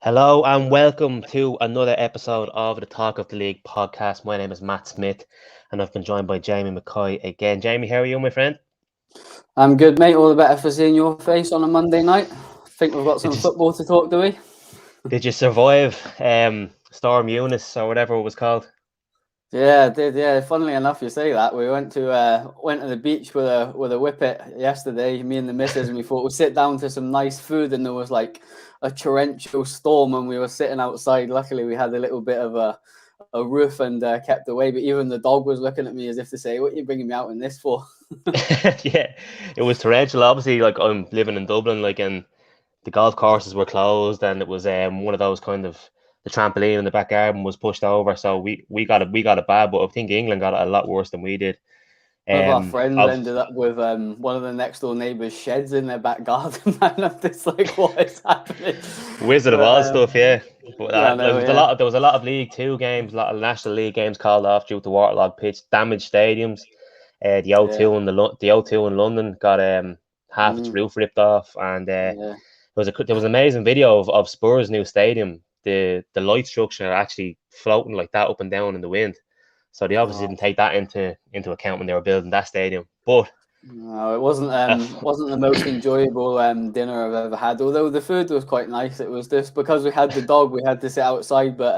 Hello and welcome to another episode of the Talk of the League podcast. My name is Matt Smith and I've been joined by Jamie McCoy again. Jamie, how are you, my friend? I'm good, mate. All the better for seeing your face on a Monday night. Think we've got Did some you football to talk, do we? did you survive Storm Eunice or whatever it was called? Yeah, I did. Yeah, funnily enough, you say that. We went to the beach with a whippet yesterday, me and the missus, and we thought we'd sit down to some nice food, and there was like a torrential storm, and we were sitting outside. Luckily, we had a little bit of a roof and kept away. But even the dog was looking at me as if to say, "What are you bringing me out in this for?" Yeah, it was torrential. Obviously, like I'm living in Dublin, and the golf courses were closed, and it was one of those kind of the trampoline in the back garden was pushed over, so we got it bad, but I think England got it a lot worse than we did. One of our friends Of ended up with one of the next door neighbours' sheds in their back garden. Man, I'm just like, what is happening? Wizard of But Oz stuff, yeah. But I there know, was a yeah. lot. There was a lot of League Two games, a lot of National League games called off due to waterlogged pitch, damaged stadiums. The Yeah. O2 in the O2 in London got half its Mm, roof ripped off, and yeah. there was an amazing video of Spurs' new stadium. The light structure actually floating like that up and down in the wind. So they obviously Oh, didn't take that into account when they were building that stadium. But no, it wasn't a f- wasn't the most enjoyable dinner I've ever had. Although the food was quite nice. It was just because we had the dog, we had to sit outside. But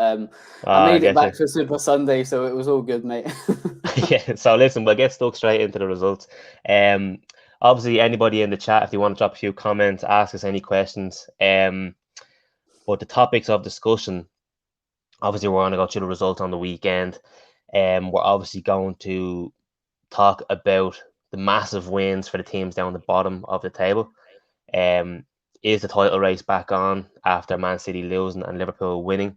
I I made it get back you. for Super Sunday, so it was all good, mate. Yeah, so listen, we'll get stuck straight into the results. Um, Obviously, anybody in the chat, if you want to drop a few comments, ask us any questions. But the topics of discussion, obviously, we're going to go through the results on the weekend. We're obviously going to talk about the massive wins for the teams down the bottom of the table. Um, is the title race back on after Man City losing and Liverpool winning?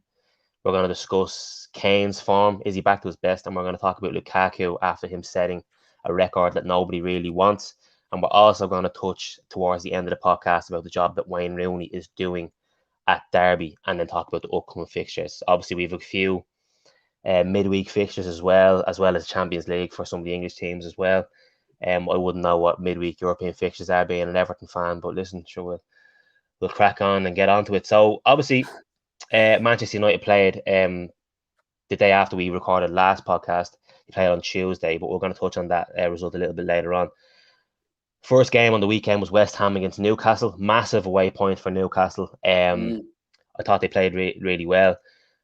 We're going to discuss Kane's form. Is he back to his best? And we're going to talk about Lukaku after him setting a record that nobody really wants. And we're also going to touch towards the end of the podcast about the job that Wayne Rooney is doing at Derby and then talk about the upcoming fixtures. Obviously, we have a few midweek fixtures as well as Champions League for some of the English teams as well. I wouldn't know what midweek European fixtures are being an Everton fan, but listen, sure, we'll crack on and get onto it. So, obviously, Manchester United played the day after we recorded last podcast. He played on Tuesday, but we're going to touch on that result a little bit later on. First game on the weekend was West Ham against Newcastle. Massive away point for Newcastle. Mm, I thought they played really well.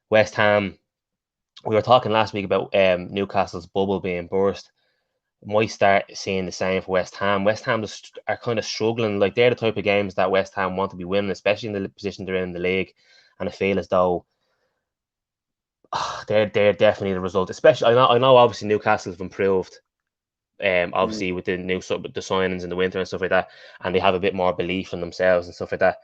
West Ham, we were talking last week about Newcastle's bubble being burst. Might start seeing the same for West Ham. West Ham are kind of struggling. Like they're the type of games that West Ham want to be winning, especially in the position they're in the league. And I feel as though they're definitely the result. Especially I know obviously Newcastle have improved. mm, Obviously with the new the signings in the winter and stuff like that, and they have a bit more belief in themselves and stuff like that.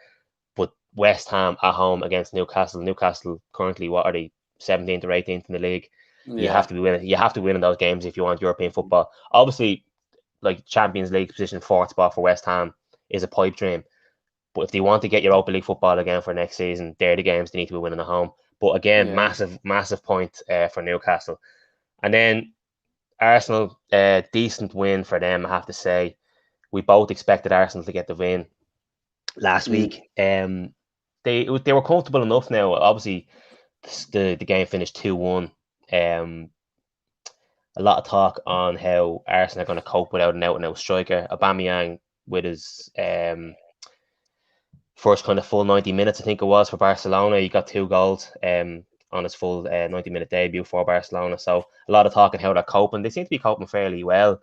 But West Ham at home against Newcastle. Newcastle currently, what are they, 17th or 18th in the league? You have yeah. to be winning. You have to win in those games if you want European football. Obviously, like Champions League position fourth spot for West Ham is a pipe dream. But if they want to get Europa League football again for next season, they're the games they need to be winning at home. But again, Yeah. massive point for Newcastle. And then Arsenal, decent win for them, I have to say. We both expected Arsenal to get the win last Mm, week. They were comfortable enough now. Obviously, the game finished 2-1. A lot of talk on how Arsenal are going to cope without an out-and-out striker. Aubameyang with his first kind of full 90 minutes, I think it was, for Barcelona. He got 2 goals on his full 90-minute debut for Barcelona. So a lot of talk on how they're coping. They seem to be coping fairly well.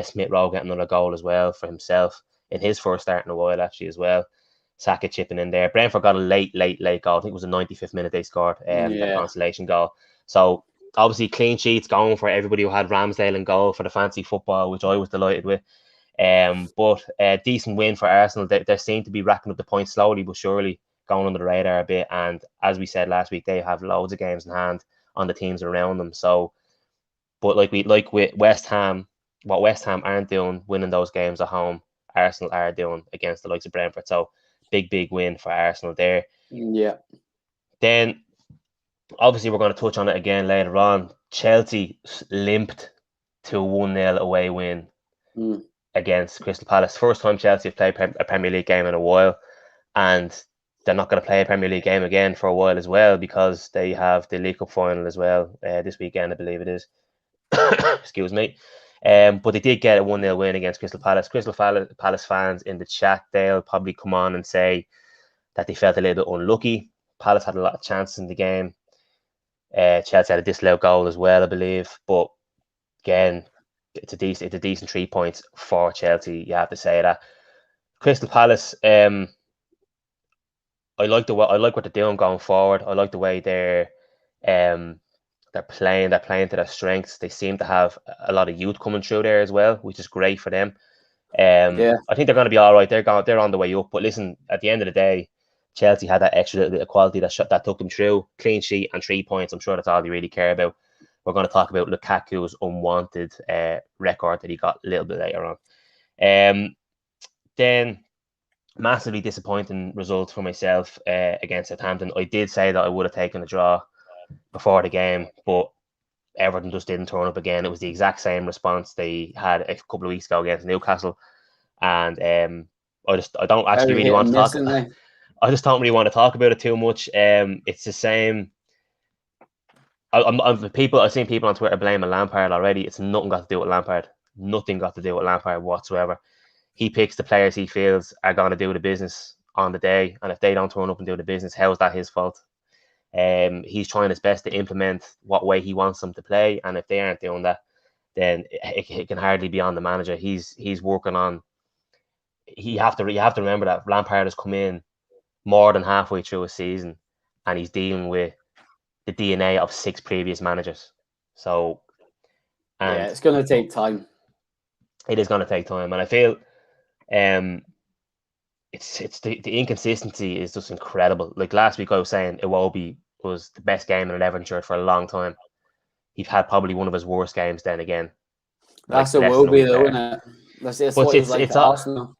Smith Rowe getting another goal as well for himself in his first start in a while, actually, as well. Saka chipping in there. Brentford got a late goal. I think it was the 95th minute they scored that yeah. consolation goal. So obviously clean sheets going for everybody who had Ramsdale in goal for the fancy football, which I was delighted with. But a decent win for Arsenal. They seem to be racking up the points slowly but surely, going under the radar a bit. And as we said last week, they have loads of games in hand on the teams around them. So, but like with West Ham, what West Ham aren't doing, winning those games at home, Arsenal are doing against the likes of Brentford. So, big win for Arsenal there. Yeah. Then, obviously, we're going to touch on it again later on. Chelsea limped to a 1-0 away win against Crystal Palace. First time Chelsea have played a Premier League game in a while. And they're not going to play a Premier League game again for a while as well, because they have the League Cup final as well this weekend, I believe it is. Excuse me. But they did get a 1-0 win against Crystal Palace. Palace fans in the chat, they'll probably come on and say that they felt a little bit unlucky. Palace had a lot of chances in the game. Chelsea had a disallowed goal as well, I believe. But again, it's a decent 3 points for Chelsea. You have to say that. Crystal Palace, I like what they're doing going forward. I like the way they're playing. They're playing to their strengths. They seem to have a lot of youth coming through there as well, which is great for them. I think they're going to be all right. They're on the way up. But listen, at the end of the day, Chelsea had that extra little bit of quality that took them through. Clean sheet and 3 points. I'm sure that's all they really care about. We're going to talk about Lukaku's unwanted record that he got a little bit later on. Then massively disappointing result for myself against Southampton. I did say that I would have taken a draw before the game, but Everton just didn't turn up again. It was the exact same response they had a couple of weeks ago against Newcastle, and I don't actually really want to talk. I just don't really want to talk about it too much. It's the same. I've seen people on Twitter blaming Lampard already. It's nothing got to do with Lampard. Nothing got to do with Lampard whatsoever. He picks the players he feels are going to do the business on the day, and if they don't turn up and do the business, how is that his fault? He's trying his best to implement what way he wants them to play, and if they aren't doing that, then it can hardly be on the manager. He's working on. You have to remember that Lampard has come in more than halfway through a season, and he's dealing with the DNA of 6 previous managers. So, yeah, it's going to take time. It is going to take time, and I feel, it's the inconsistency is just incredible. Like last week, I was saying Iwobi was the best game in an Everton shirt for a long time. He's had probably one of his worst games. Then again, that's Iwobi though, isn't it? That's what it's like all, Arsenal.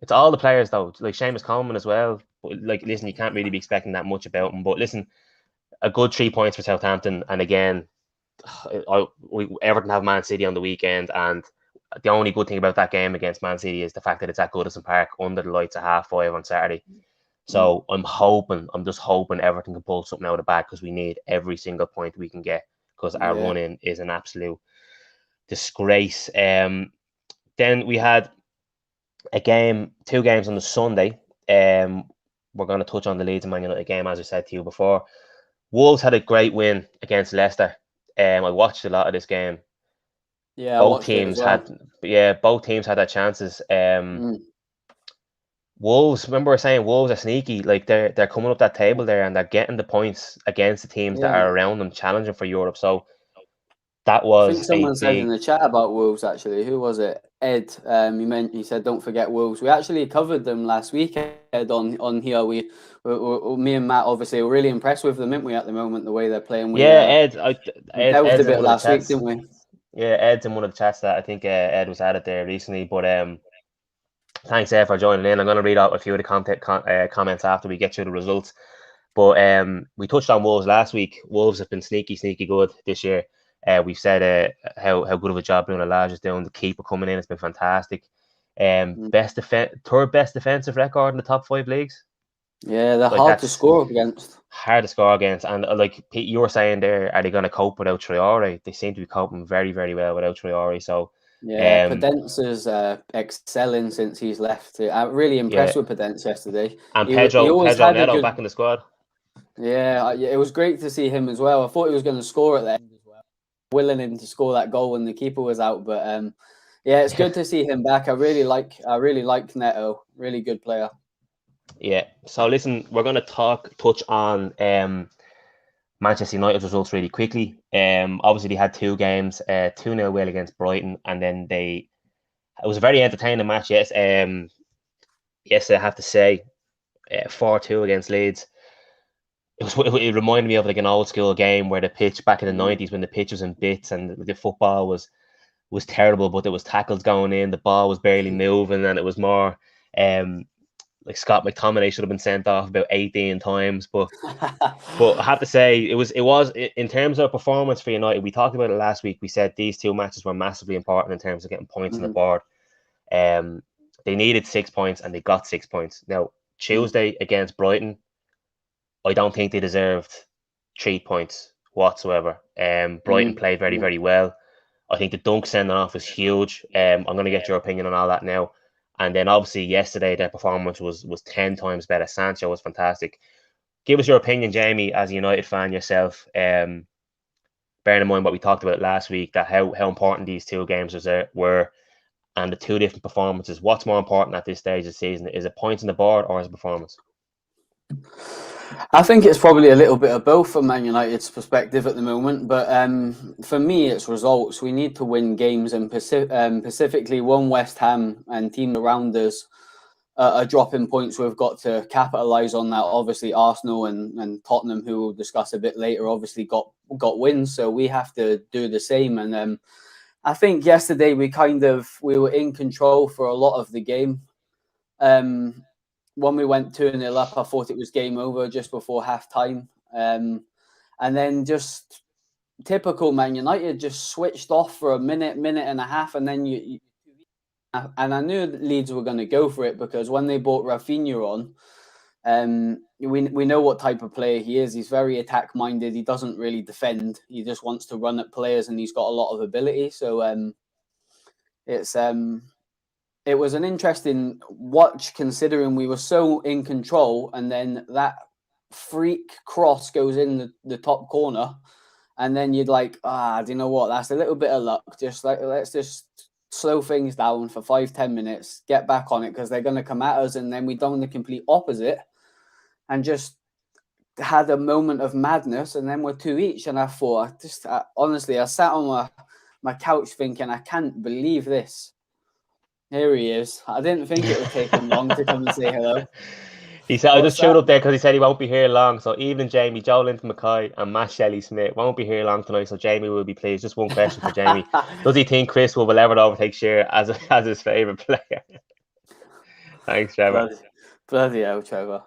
It's all the players though, like Seamus Coleman as well. But like, listen, you can't really be expecting that much about him. But listen, a good 3 points for Southampton, and again, Everton have Man City on the weekend, and the only good thing about that game against Man City is the fact that it's at Goodison Park under the lights at 5:30 on Saturday. So I'm just hoping Everton can pull something out of the bag, because we need every single point we can get, because our run-in is an absolute disgrace. Then we had two games on the Sunday. We're going to touch on the Leeds and Man United game, as I said to you before. Wolves had a great win against Leicester. I watched a lot of this game. Yeah, both teams had their chances. Wolves, remember we were saying Wolves are sneaky. Like they're coming up that table there, and they're getting the points against the teams that are around them, challenging for Europe. So that was. I think someone said in the chat about Wolves, actually. Who was it? Ed. He said, "Don't forget Wolves." We actually covered them last week, Ed, on here. We me and Matt obviously were really impressed with them, aren't we? At the moment, the way they're playing. Ed dealt a bit last week, didn't we? Yeah, Ed's in one of the chats that I think Ed was at it there recently. But thanks, Ed, for joining in. I'm going to read out a few of the comments after we get through the results. But we touched on Wolves last week. Wolves have been sneaky good this year. We've said how good of a job Bruno Lage is doing. The keeper coming in has been fantastic. Third best defensive record in the top 5 leagues. Yeah, they're hard to score against. Hard to score against, and like Pete, you were saying there, are they going to cope without Traore? They seem to be coping very, very well without Traore. So yeah, Podence is excelling since he's left. I'm really impressed with Podence yesterday. And Pedro Neto back in the squad. Yeah, it was great to see him as well. I thought he was going to score at the end as well, willing him to score that goal when the keeper was out. But yeah, it's good to see him back. I really like Neto. Really good player. Yeah. So listen, we're going to touch on Manchester United's results really quickly. Obviously they had 2 games, 2-0 win against Brighton, and then it was a very entertaining match. Yes, I have to say, 4-2 against Leeds. It reminded me of like an old school game where the pitch back in the 90s, when the pitch was in bits and the football was terrible, but there was tackles going in, the ball was barely moving, and it was more like Scott McTominay should have been sent off about 18 times. But I have to say, it was in terms of performance for United. We talked about it last week. We said these 2 matches were massively important in terms of getting points on the board. They needed 6 points, and they got 6 points. Now, Tuesday against Brighton, I don't think they deserved 3 points whatsoever. Brighton played very, very well. I think the dunk sending off was huge. I'm going to get your opinion on all that now. And then obviously yesterday their performance was 10 times better. Sancho was fantastic. Give us your opinion, Jamie, as a United fan yourself. Bearing in mind what we talked about last week, that how important these two games were, and the two different performances. What's more important at this stage of the season? Is it points on the board or is it performance? I think it's probably a little bit of both from Man United's perspective at the moment, but for me, it's results. We need to win games, and specifically one West Ham and teams around us are dropping points. We've got to capitalise on that. Obviously, Arsenal and Tottenham, who we'll discuss a bit later, obviously got wins, so we have to do the same. And I think yesterday we were in control for a lot of the game. When we went 2-0 up, I thought it was game over just before half-time. And then just typical Man United, just switched off for a minute and a half. And then and I knew that Leeds were going to go for it, because when they brought Rafinha on, we know what type of player he is. He's very attack-minded. He doesn't really defend. He just wants to run at players, and he's got a lot of ability. So it was an interesting watch, considering we were so in control, and then that freak cross goes in the top corner, and then you'd like, do you know what? That's a little bit of luck. Let's just slow things down for 5-10 minutes, get back on it, because they're going to come at us. And then we done the complete opposite and just had a moment of madness, and then we're 2 each. And I thought, honestly, I sat on my couch thinking, I can't believe this. Here he is. I didn't think it would take him long to come and say hello. He said, I just showed up there because he said he won't be here long. So evening, Jamie, Joe Linton Mackay and Matt Shelley-Smith won't be here long tonight. So Jamie will be pleased. Just one question for Jamie. Does he think Chris will ever overtake Shearer as his favourite player? Thanks, Trevor. Bloody hell, Trevor.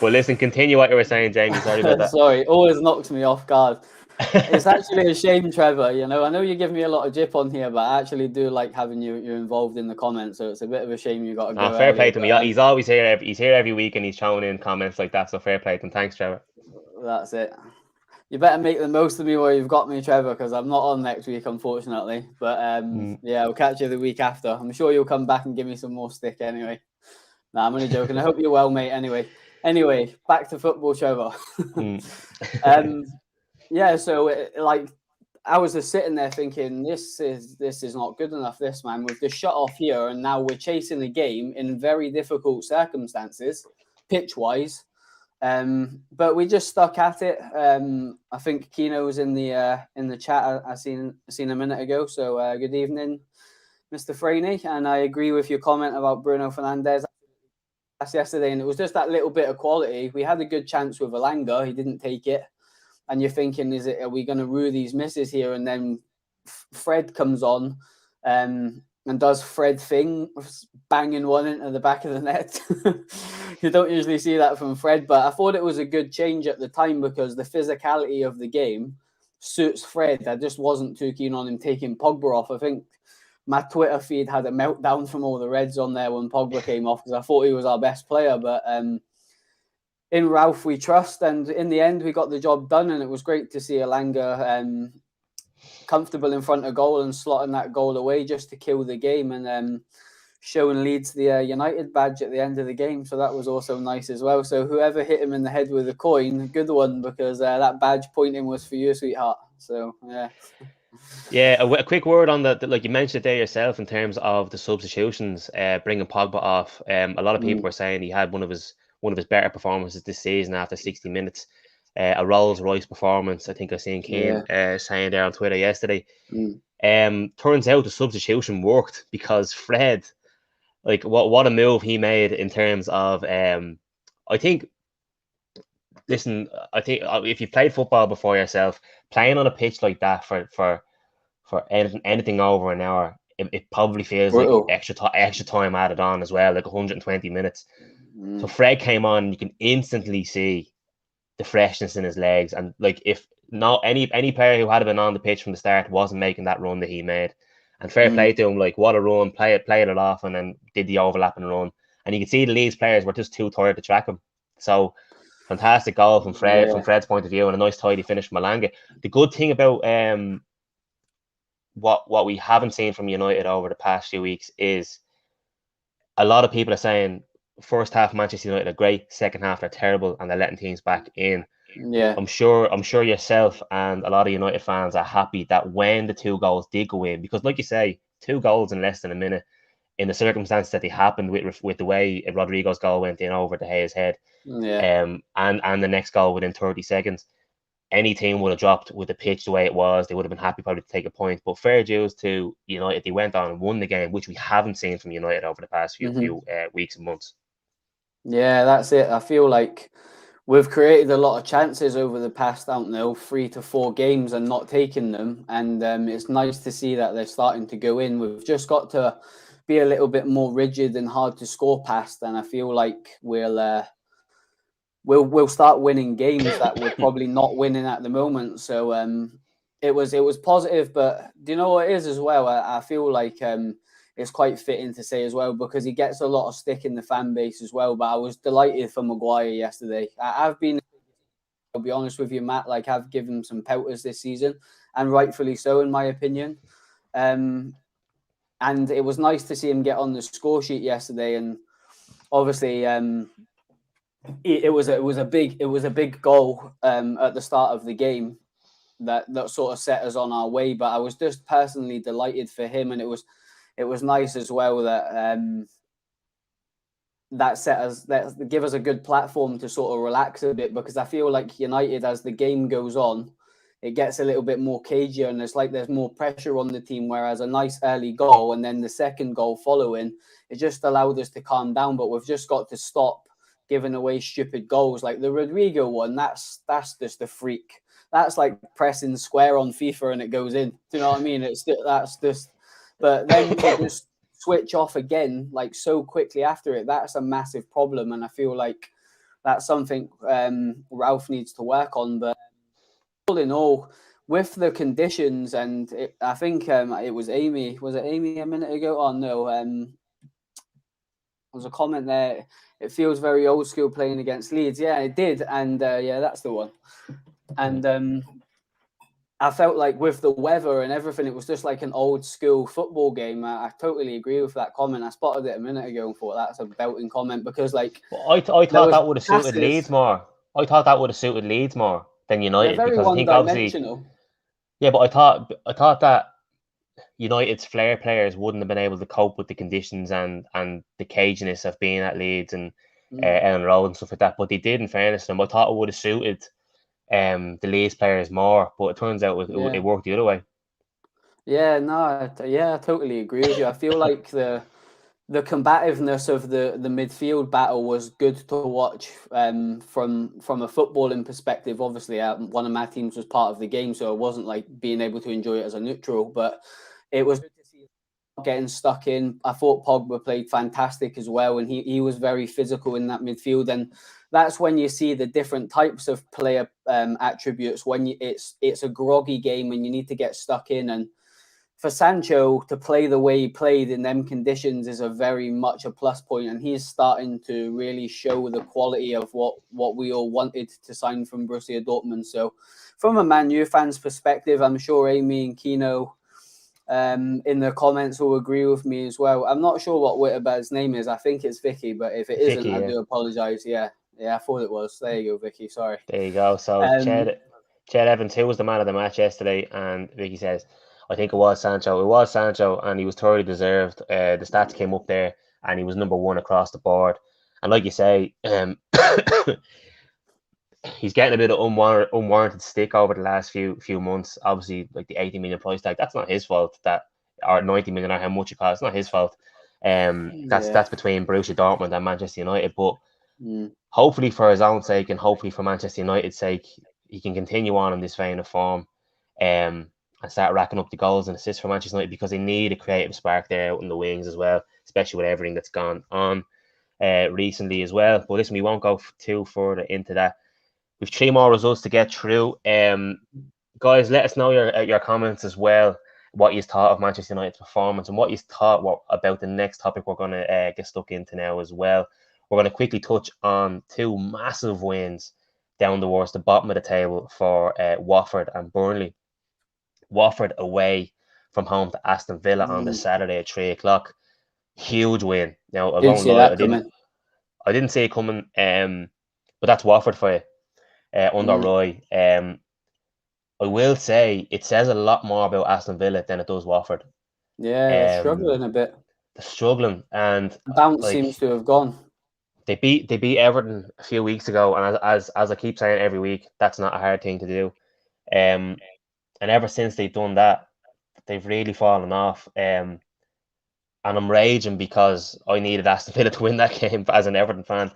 Well, listen, continue what you were saying, Jamie. Sorry about that. Sorry, always knocks me off guard. It's actually a shame, Trevor. I know you give me a lot of jip on here, but I actually do like having you involved in the comments. So it's a bit of a shame you got to go. Fair play to me. He's always here. He's here every week, and he's throwing in comments like that. So fair play to him. Thanks, Trevor. That's it. You better make the most of me while you've got me, Trevor, because I'm not on next week, unfortunately. But yeah, we'll catch you the week after. I'm sure you'll come back and give me some more stick anyway. Nah, I'm only joking. I hope you're well, mate. Anyway, back to football, Trevor. Yeah, so I was just sitting there thinking, this is not good enough, this, man. We've just shut off here, and now we're chasing the game in very difficult circumstances, pitch-wise. But we just stuck at it. I think Kino was in the chat I seen a minute ago. So good evening, Mr. Franey. And I agree with your comment about Bruno Fernandes. That's yesterday, and it was just that little bit of quality. We had a good chance with Elanga. He didn't take it. And you're thinking, are we going to rue these misses here? And then Fred comes on and does Fred thing, banging one into the back of the net. You don't usually see that from Fred, but I thought it was a good change at the time because the physicality of the game suits Fred. I just wasn't too keen on him taking Pogba off. I think my Twitter feed had a meltdown from all the Reds on there when Pogba came off, because I thought he was our best player. But in Ralph we trust, and in the end we got the job done, and it was great to see Elanga comfortable in front of goal and slotting that goal away just to kill the game, and showing Leeds the United badge at the end of the game. So that was also nice as well. So whoever hit him in the head with a coin, good one, because that badge pointing was for you, sweetheart. So yeah. Yeah, a quick word on the like you mentioned it there yourself in terms of the substitutions, bringing Pogba off. A lot of people were saying he had one of his better performances this season after 60 minutes. A Rolls Royce performance, I think I seen Kane saying there on Twitter yesterday. Turns out the substitution worked because Fred, like what a move he made in terms of I think if you played football before yourself, playing on a pitch like that for anything over an hour, it probably feels like extra time added on as well, like 120 minutes. So Fred came on, and you can instantly see the freshness in his legs, and like if not any player who had been on the pitch from the start wasn't making that run that he made. And fair play to him, like what a run, played it off, and then did the overlapping run, and you can see the Leeds players were just too tired to track him. So fantastic goal from Fred, from Fred's point of view, and a nice tidy finish from Malanga. The good thing about what we haven't seen from United over the past few weeks is a lot of people are saying first half Manchester United are great, second half they're terrible, and they're letting teams back in. Yeah, I'm sure yourself and a lot of United fans are happy that when the 2 goals did go in, because like you say, 2 goals in less than a minute, in the circumstances that they happened with the way Rodrigo's goal went in over De Gea's head, and the next goal within 30 seconds, any team would have dropped with the pitch the way it was. They would have been happy probably to take a point. But fair dues to United, they went on and won the game, which we haven't seen from United over the past few weeks and months. Yeah, that's it. I feel like we've created a lot of chances over the past, 3 to 4 games and not taking them. And it's nice to see that they're starting to go in. We've just got to be a little bit more rigid and hard to score past. And I feel like we'll start winning games that we're probably not winning at the moment. So it was positive. But do you know what it is as well? I feel like it's quite fitting to say as well, because he gets a lot of stick in the fan base as well. But I was delighted for Maguire yesterday. I've been, I'll be honest with you, Matt, like I've given him some pelters this season, and rightfully so, in my opinion. And it was nice to see him get on the score sheet yesterday. And obviously, it was a big goal at the start of the game that sort of set us on our way. But I was just personally delighted for him, and it was nice as well that that give us a good platform to sort of relax a bit, because I feel like United, as the game goes on, it gets a little bit more cagier, and there's more pressure on the team, whereas a nice early goal and then the second goal following, it just allowed us to calm down. But we've just got to stop giving away stupid goals. Like the Rodrigo one, that's just a freak. That's like pressing square on FIFA and it goes in. Do you know what I mean? That's just... But then to just switch off again, like so quickly after it, that's a massive problem. And I feel like that's something Ralph needs to work on. But all in all, with the conditions, and I think it was Amy. Was it Amy a minute ago? Oh, no. There was a comment there. It feels very old school playing against Leeds. Yeah, it did. And yeah, that's the one. And I felt like with the weather and everything, it was just like an old school football game. I totally agree with that comment. I spotted it a minute ago and thought that's a belting comment, because like I thought that would have suited Leeds more. I thought that would have suited Leeds more than United, because I think obviously, yeah, but I thought that United's flair players wouldn't have been able to cope with the conditions and the caginess of being at Leeds and Ellen Road and stuff like that. But they did, in fairness to them. I thought it would have suited the Leeds players more, but it turns out it worked the other way. Yeah, no, I totally agree with you. I feel like the combativeness of the midfield battle was good to watch from a footballing perspective. Obviously, one of my teams was part of the game, so it wasn't like being able to enjoy it as a neutral, but it was good to see getting stuck in. I thought Pogba played fantastic as well, and he was very physical in that midfield. And that's when you see the different types of player attributes, when it's a groggy game and you need to get stuck in. And for Sancho to play the way he played in them conditions is a very much a plus point, and he's starting to really show the quality of what we all wanted to sign from Borussia Dortmund. So from a Man U fan's perspective, I'm sure Amy and Kino in the comments will agree with me as well. I'm not sure what Witterberg's name is. I think it's Vicky, but if it isn't, I do apologise. Yeah, I thought it was. There you go, Vicky. Sorry. There you go. So Ched Evans, who was the man of the match yesterday, and Vicky says, I think it was Sancho. It was Sancho, and he was thoroughly deserved. The stats came up there, and he was number one across the board. And like you say, he's getting a bit of unwarranted stick over the last few months. Obviously, like the 80 million price tag, that's not his fault. Or 90 million, or how much it costs, it's not his fault. That's between Borussia Dortmund and Manchester United. But hopefully, for his own sake, and hopefully for Manchester United's sake, he can continue on in this vein of form. And start racking up the goals and assists for Manchester United, because they need a creative spark there out in the wings as well, especially with everything that's gone on recently as well. But listen, we won't go too further into that. We've 3 more results to get through. Guys, let us know your comments as well. what you thought of Manchester United's performance and what you thought about the next topic we're going to get stuck into now as well. We're going to quickly touch on two massive wins down towards the bottom of the table for Watford and Burnley. Watford away from home to Aston Villa on the Saturday at 3 o'clock. Huge win. Now I Didn't won't see lie, that coming. I didn't see it coming. But that's Watford for you under Roy. I will say it says a lot more about Aston Villa than it does Watford. Yeah, they're struggling a bit. They're struggling, and Bounce seems to have gone. They beat Everton a few weeks ago, and as I keep saying every week, that's not a hard thing to do. And ever since they've done that, they've really fallen off. And I'm raging because I needed Aston Villa to win that game as an Everton fan.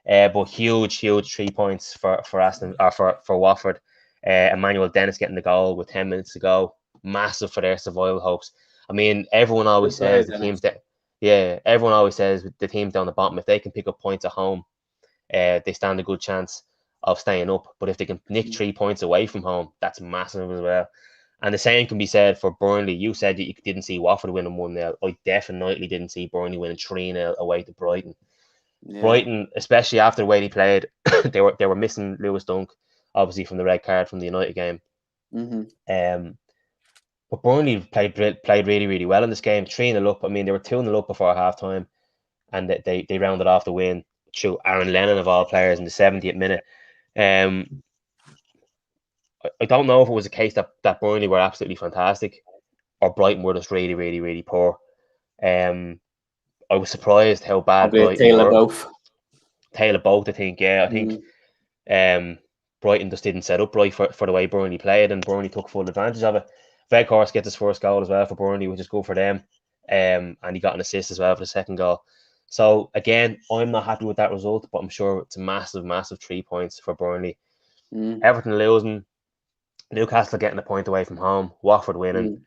But huge 3 points for Aston or for Watford. Emmanuel Dennis getting the goal with 10 minutes to go, massive for their survival hopes. I mean, everyone always says the teams that, everyone always says the teams down the bottom, if they can pick up points at home, they stand a good chance of staying up. But if they can nick 3 points away from home, that's massive as well. And the same can be said for Burnley. You said that you didn't see Watford winning 1-0. I definitely didn't see Burnley winning 3-0 away to Brighton. Yeah. Brighton, especially after the way they played, they were missing Lewis Dunk, obviously from the red card from the United game. But Burnley played really well in this game. 3-0 up. I mean, they were 2-0 up before half time, and they rounded off the win through Aaron Lennon of all players in the 70th minute. I don't know if it was a case that Burnley were absolutely fantastic or Brighton were just really poor. I was surprised how bad Probably Brighton were. Tale of both, I think. Yeah, I think Brighton just didn't set up right for the way Burnley played, and Burnley took full advantage of it. Weghorst gets his first goal as well for Burnley, which is good for them. And he got an assist as well for the second goal. So again, I'm not happy with that result, but I'm sure it's a massive 3 points for Burnley. Everton losing, Newcastle getting a point away from home, Watford winning,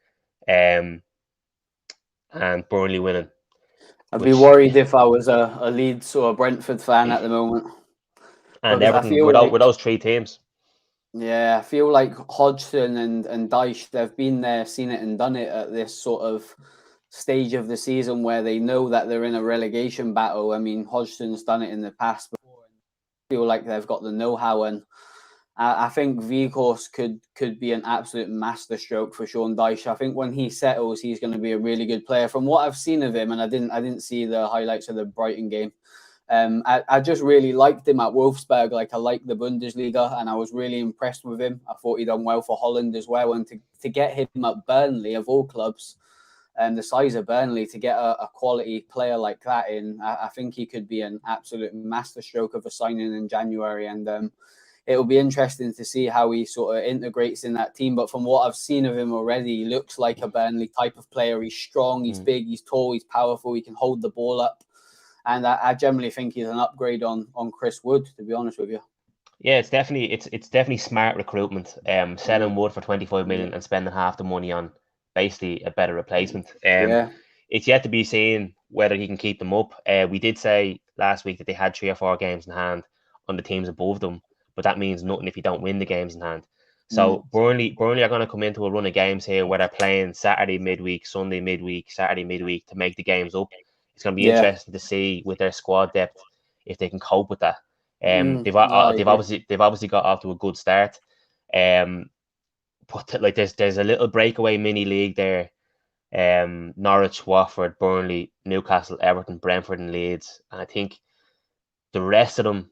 and Burnley winning. I'd be worried if I was a Leeds or a Brentford fan at the moment. And Everton with those three teams. Yeah, I feel like Hodgson and Dyche, they've been there, seen it and done it at this sort of stage of the season where they know that they're in a relegation battle. I mean, Hodgson's done it in the past before. I feel like they've got the know-how, and I think Weghorst could be an absolute masterstroke for Sean Dyche. I think when he settles, he's going to be a really good player. From what I've seen of him, and I didn't see the highlights of the Brighton game. I just really liked him at Wolfsburg. Like, I like the Bundesliga, and I was really impressed with him. I thought he done well for Holland as well. And to get him at Burnley, of all clubs, and the size of Burnley, to get a quality player like that in, I think he could be an absolute masterstroke of a signing in January. And it'll be interesting to see how he sort of integrates in that team. But from what I've seen of him already, he looks like a Burnley type of player. He's strong, he's big, he's tall, he's powerful, he can hold the ball up. And I generally think he's an upgrade on Chris Wood, to be honest with you. Yeah, it's definitely smart recruitment. Selling Wood for 25 million and spending half the money on basically a better replacement. It's yet to be seen whether he can keep them up. We did say last week that they had 3 or 4 games in hand on the teams above them, but that means nothing if you don't win the games in hand. So Burnley are going to come into a run of games here where they're playing Saturday midweek, Sunday midweek, Saturday midweek to make the games up. It's going to be interesting to see with their squad depth if they can cope with that. They've obviously got off to a good start. But like there's a little breakaway mini league there. Norwich, Watford, Burnley, Newcastle, Everton, Brentford, and Leeds. And I think the rest of them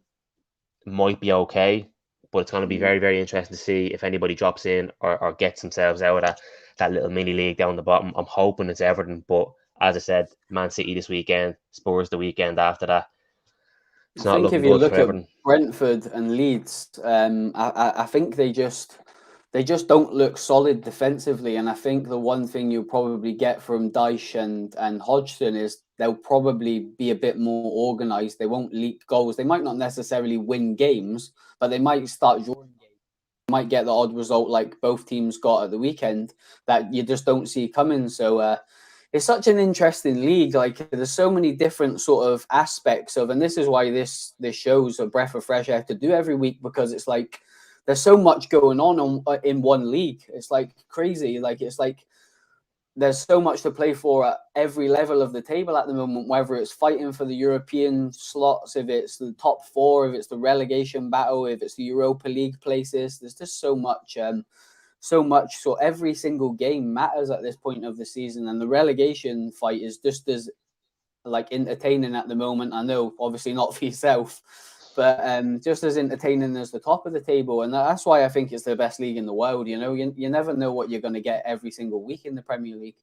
might be okay, but it's going to be very, very interesting to see if anybody drops in or gets themselves out of that little mini league down the bottom. I'm hoping it's Everton, but as I said, Man City this weekend, Spurs the weekend after that. It's not looking good for Everton. Brentford and Leeds, I think they just don't look solid defensively. And I think the one thing you'll probably get from Dyche and Hodgson is they'll probably be a bit more organised. They won't leak goals. They might not necessarily win games, but they might start drawing games. They might get the odd result like both teams got at the weekend that you just don't see coming. So it's such an interesting league. Like, there's so many different sort of aspects of, and this is why this show's a breath of fresh air to do every week, because it's like there's so much going on in one league. It's like crazy. Like, it's like there's so much to play for at every level of the table at the moment, whether it's fighting for the European slots, if it's the top four, if it's the relegation battle, if it's the Europa League places. There's just so much. So every single game matters at this point of the season, and the relegation fight is just as like entertaining at the moment. I know, obviously not for yourself, but just as entertaining as the top of the table, and that's why I think it's the best league in the world. You know, you never know what you're going to get every single week in the Premier League.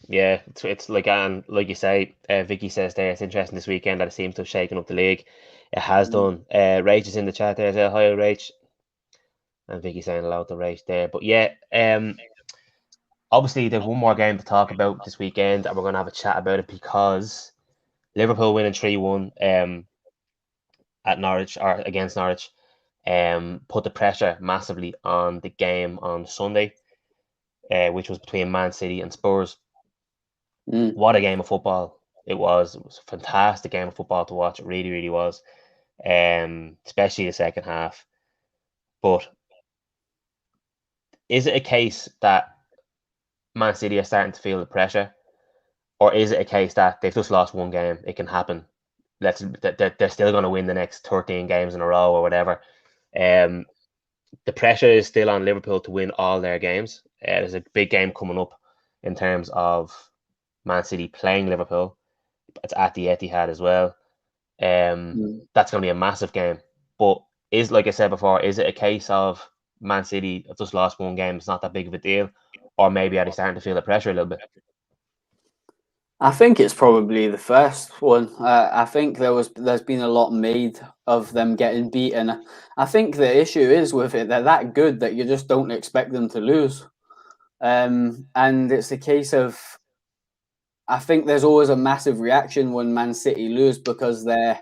Yeah, it's like, and like you say, Vicky says there, it's interesting this weekend that it seems to have shaken up the league. It has done. Rach is in the chat there. Hi, Rach. And Vicky saying hello to Rach there. But yeah, obviously there's one more game to talk about this weekend, and we're going to have a chat about it because Liverpool winning 3-1 at Norwich, or against Norwich, put the pressure massively on the game on Sunday, which was between Man City and Spurs. What a game of football it was. It was a fantastic game of football to watch. It really, really was. Especially the second half. But is it a case that Man City are starting to feel the pressure, or is it a case that they've just lost one game? It can happen. They're still going to win the next 13 games in a row or whatever. The pressure is still on Liverpool to win all their games. There's a big game coming up in terms of Man City playing Liverpool. It's at the Etihad as well. That's going to be a massive game. But like I said before, is it a case of Man City have just lost one game? It's not that big of a deal, or maybe are they starting to feel the pressure a little bit? I think it's probably the first one. I think there's been a lot made of them getting beaten. I think the issue is with it, they're that good that you just don't expect them to lose. And it's a case of, I think there's always a massive reaction when Man City lose because their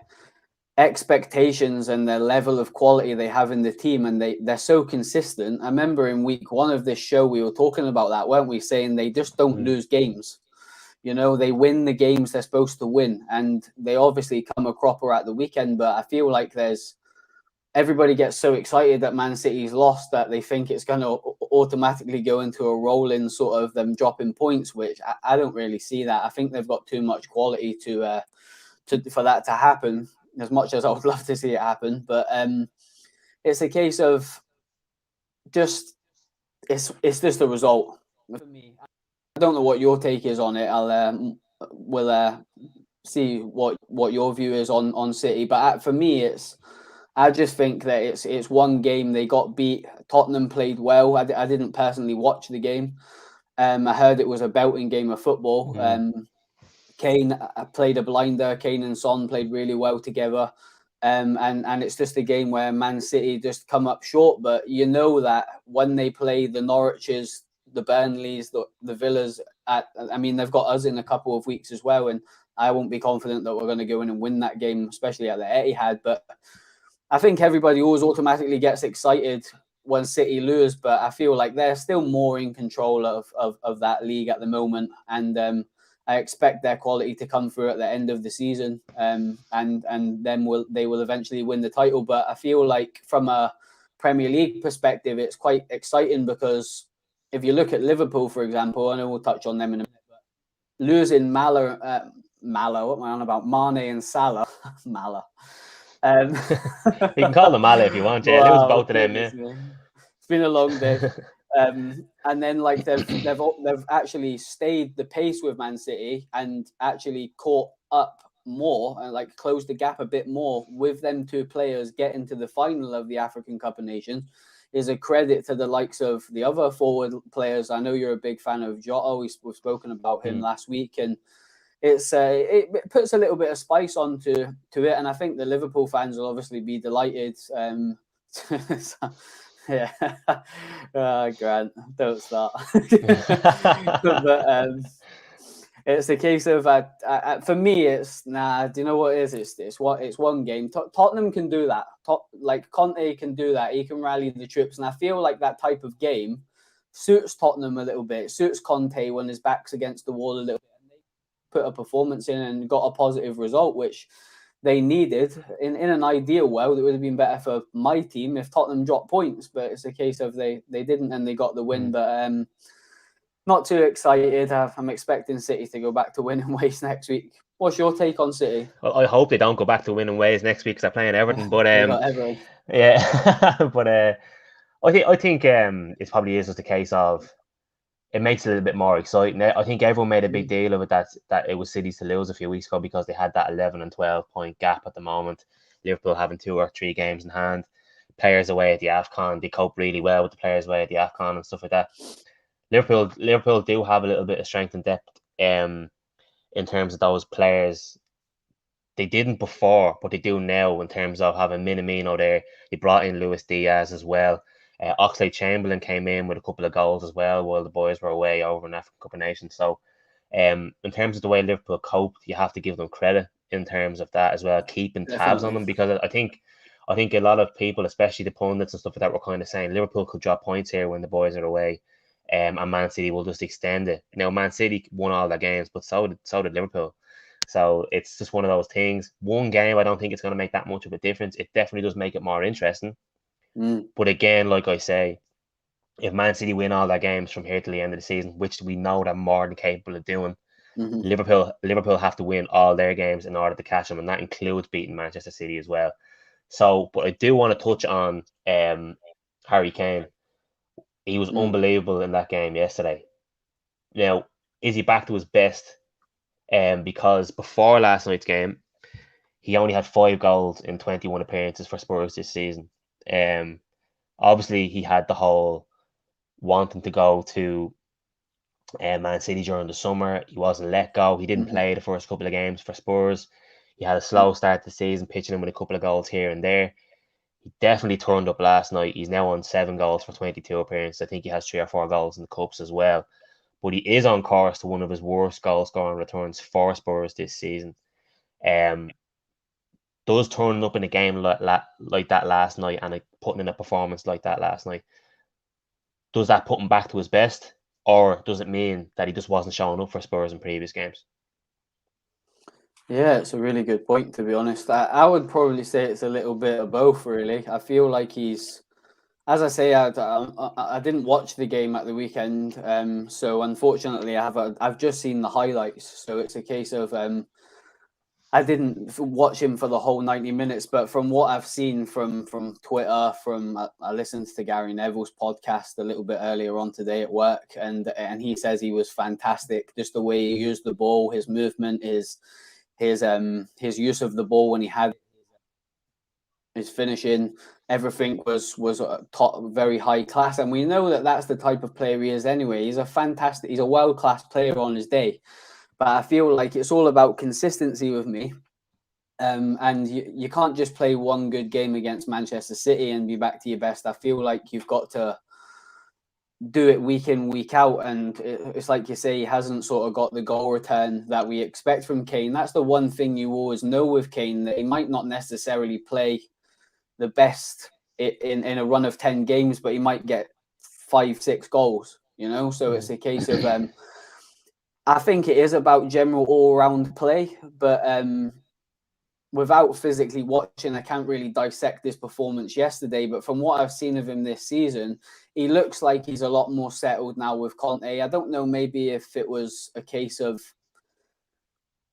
expectations and their level of quality they have in the team, and they're so consistent. I remember in week one of this show we were talking about that, weren't we? Saying they just don't lose games. You know, they win the games they're supposed to win, and they obviously come a cropper at the weekend. But I feel like everybody gets so excited that Man City's lost that they think it's going to automatically go into a rolling sort of them dropping points, which I don't really see that. I think they've got too much quality for that to happen, as much as I would love to see it happen. But it's a case of just it's just a result for me. I don't know what your take is on it. We'll see what your view is on City. But for me, I just think that it's one game. They got beat. Tottenham played well. I didn't personally watch the game. I heard it was a belting game of football. Kane played a blinder. Kane and Son played really well together. And it's just a game where Man City just come up short. But you know that when they play the Norwiches, the Burnleys, the Villas, they've got us in a couple of weeks as well. And I won't be confident that we're going to go in and win that game, especially at the Etihad. But I think everybody always automatically gets excited when City lose, but I feel like they're still more in control of that league at the moment. And I expect their quality to come through at the end of the season, and then they will eventually win the title. But I feel like from a Premier League perspective, it's quite exciting because if you look at Liverpool, for example, I know we'll touch on them in a minute, but losing what am I on about? Mane and Salah. Mala. You can call them Mala if you want, yeah. Lose both of them, yeah. It's been a long day. And then like they've actually stayed the pace with Man City and actually caught up more and like closed the gap a bit more with them two players getting to the final of the African Cup of Nations is a credit to the likes of the other forward players. I know you're a big fan of Jota. We've spoken about him last week, and it puts a little bit of spice onto it. And I think the Liverpool fans will obviously be delighted. Yeah, Grant, don't start. But it's a case of for me, it's do you know what it is? It's one game. Tottenham can do that. Like Conte can do that. He can rally the troops, and I feel like that type of game suits Tottenham a little bit. It suits Conte when his back's against the wall a little bit. And they put a performance in and got a positive result, which they needed. In an ideal world, it would have been better for my team if Tottenham dropped points, but it's a case of they didn't and they got the win. But not too excited. I'm expecting City to go back to winning ways next week. What's your take on City? Well, I hope they don't go back to winning ways next week because they're playing Everton. But They got Everton. yeah, but I think it probably is just a case of it makes it a little bit more exciting. I think everyone made a big deal of it that it was City's to lose a few weeks ago because they had that 11 and 12 point gap at the moment. Liverpool having 2 or 3 games in hand. Players away at the AFCON, they cope really well with the players away at the AFCON and stuff like that. Liverpool do have a little bit of strength and depth in terms of those players. They didn't before, but they do now in terms of having Minamino there. They brought in Luis Diaz as well. Oxlade-Chamberlain came in with a couple of goals as well while the boys were away over in African Cup of Nations. So in terms of the way Liverpool coped, you have to give them credit in terms of that as well, keeping tabs on them, because I think a lot of people, especially the pundits and stuff like that, were kind of saying Liverpool could drop points here when the boys are away, and Man City will just extend it. Now, Man City won all their games, but so did Liverpool. So it's just one of those things. One game, I don't think it's going to make that much of a difference. It definitely does make it more interesting. But again, like I say, if Man City win all their games from here to the end of the season, which we know they're more than capable of doing, Liverpool have to win all their games in order to catch them, and that includes beating Manchester City as well. So, but I do want to touch on Harry Kane. He was unbelievable in that game yesterday. Now, is he back to his best? Because before last night's game, he only had 5 goals in 21 appearances for Spurs this season. Obviously, he had the whole wanting to go to Man City during the summer. He wasn't let go. He didn't play the first couple of games for Spurs. He had a slow start to the season, pitching in with a couple of goals here and there. He definitely turned up last night. He's now on 7 goals for 22 appearances. I think he has 3 or 4 goals in the Cups as well. But he is on course to one of his worst goal-scoring returns for Spurs this season. Does turning up in a game like that last night and putting in a performance like that last night, does that put him back to his best? Or does it mean that he just wasn't showing up for Spurs in previous games? Yeah, it's a really good point, to be honest. I would probably say it's a little bit of both, really. I feel like he's, as I say, I didn't watch the game at the weekend, so unfortunately I've just seen the highlights. So it's a case of I didn't watch him for the whole 90 minutes, but from what I've seen from Twitter, I listened to Gary Neville's podcast a little bit earlier on today at work, and he says he was fantastic. Just the way he used the ball, his movement, his use of the ball when he had his finishing, everything was top, very high class, and we know that that's the type of player he is anyway. He's a world-class player on his day, but I feel like it's all about consistency with me, and you can't just play one good game against Manchester City and be back to your best. I feel like you've got to do it week in, week out, and it's like you say, he hasn't sort of got the goal return that we expect from Kane. That's the one thing you always know with Kane, that he might not necessarily play the best in a run of 10 games, but he might get 5-6 goals, so it's a case of I think it is about general all-round play, but without physically watching, I can't really dissect this performance yesterday, but from what I've seen of him this season, he looks like he's a lot more settled now with Conte. I don't know, maybe if it was a case of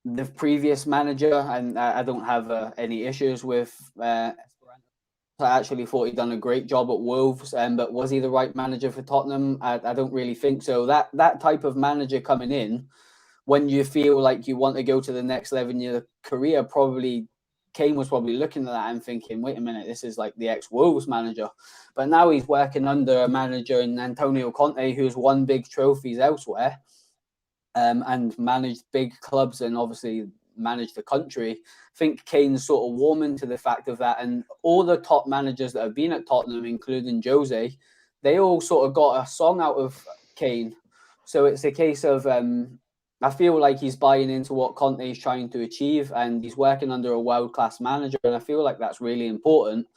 the previous manager, and I don't have any issues with I actually thought he'd done a great job at Wolves, but was he the right manager for Tottenham? I don't really think so. That type of manager coming in, when you feel like you want to go to the next level in your career, Kane was probably looking at that and thinking, wait a minute, this is like the ex-Wolves manager. But now he's working under a manager in Antonio Conte, who's won big trophies elsewhere, and managed big clubs and obviously managed the country. I think Kane's sort of warming to the fact of that. And all the top managers that have been at Tottenham, including Jose, they all sort of got a song out of Kane. So it's a case of I feel like he's buying into what Conte is trying to achieve, and he's working under a world-class manager, and I feel like that's really important.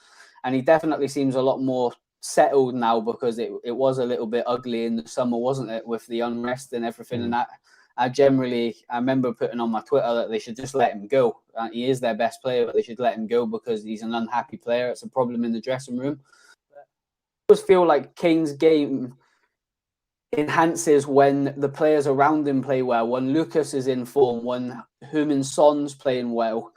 And he definitely seems a lot more settled now, because it was a little bit ugly in the summer, wasn't it, with the unrest and everything. And that I remember putting on my Twitter that they should just let him go. He is their best player, but they should let him go because he's an unhappy player. It's a problem in the dressing room. I always feel like Kane's game, enhances when the players around him play well, when Lucas is in form, when Heung-min Son's playing well.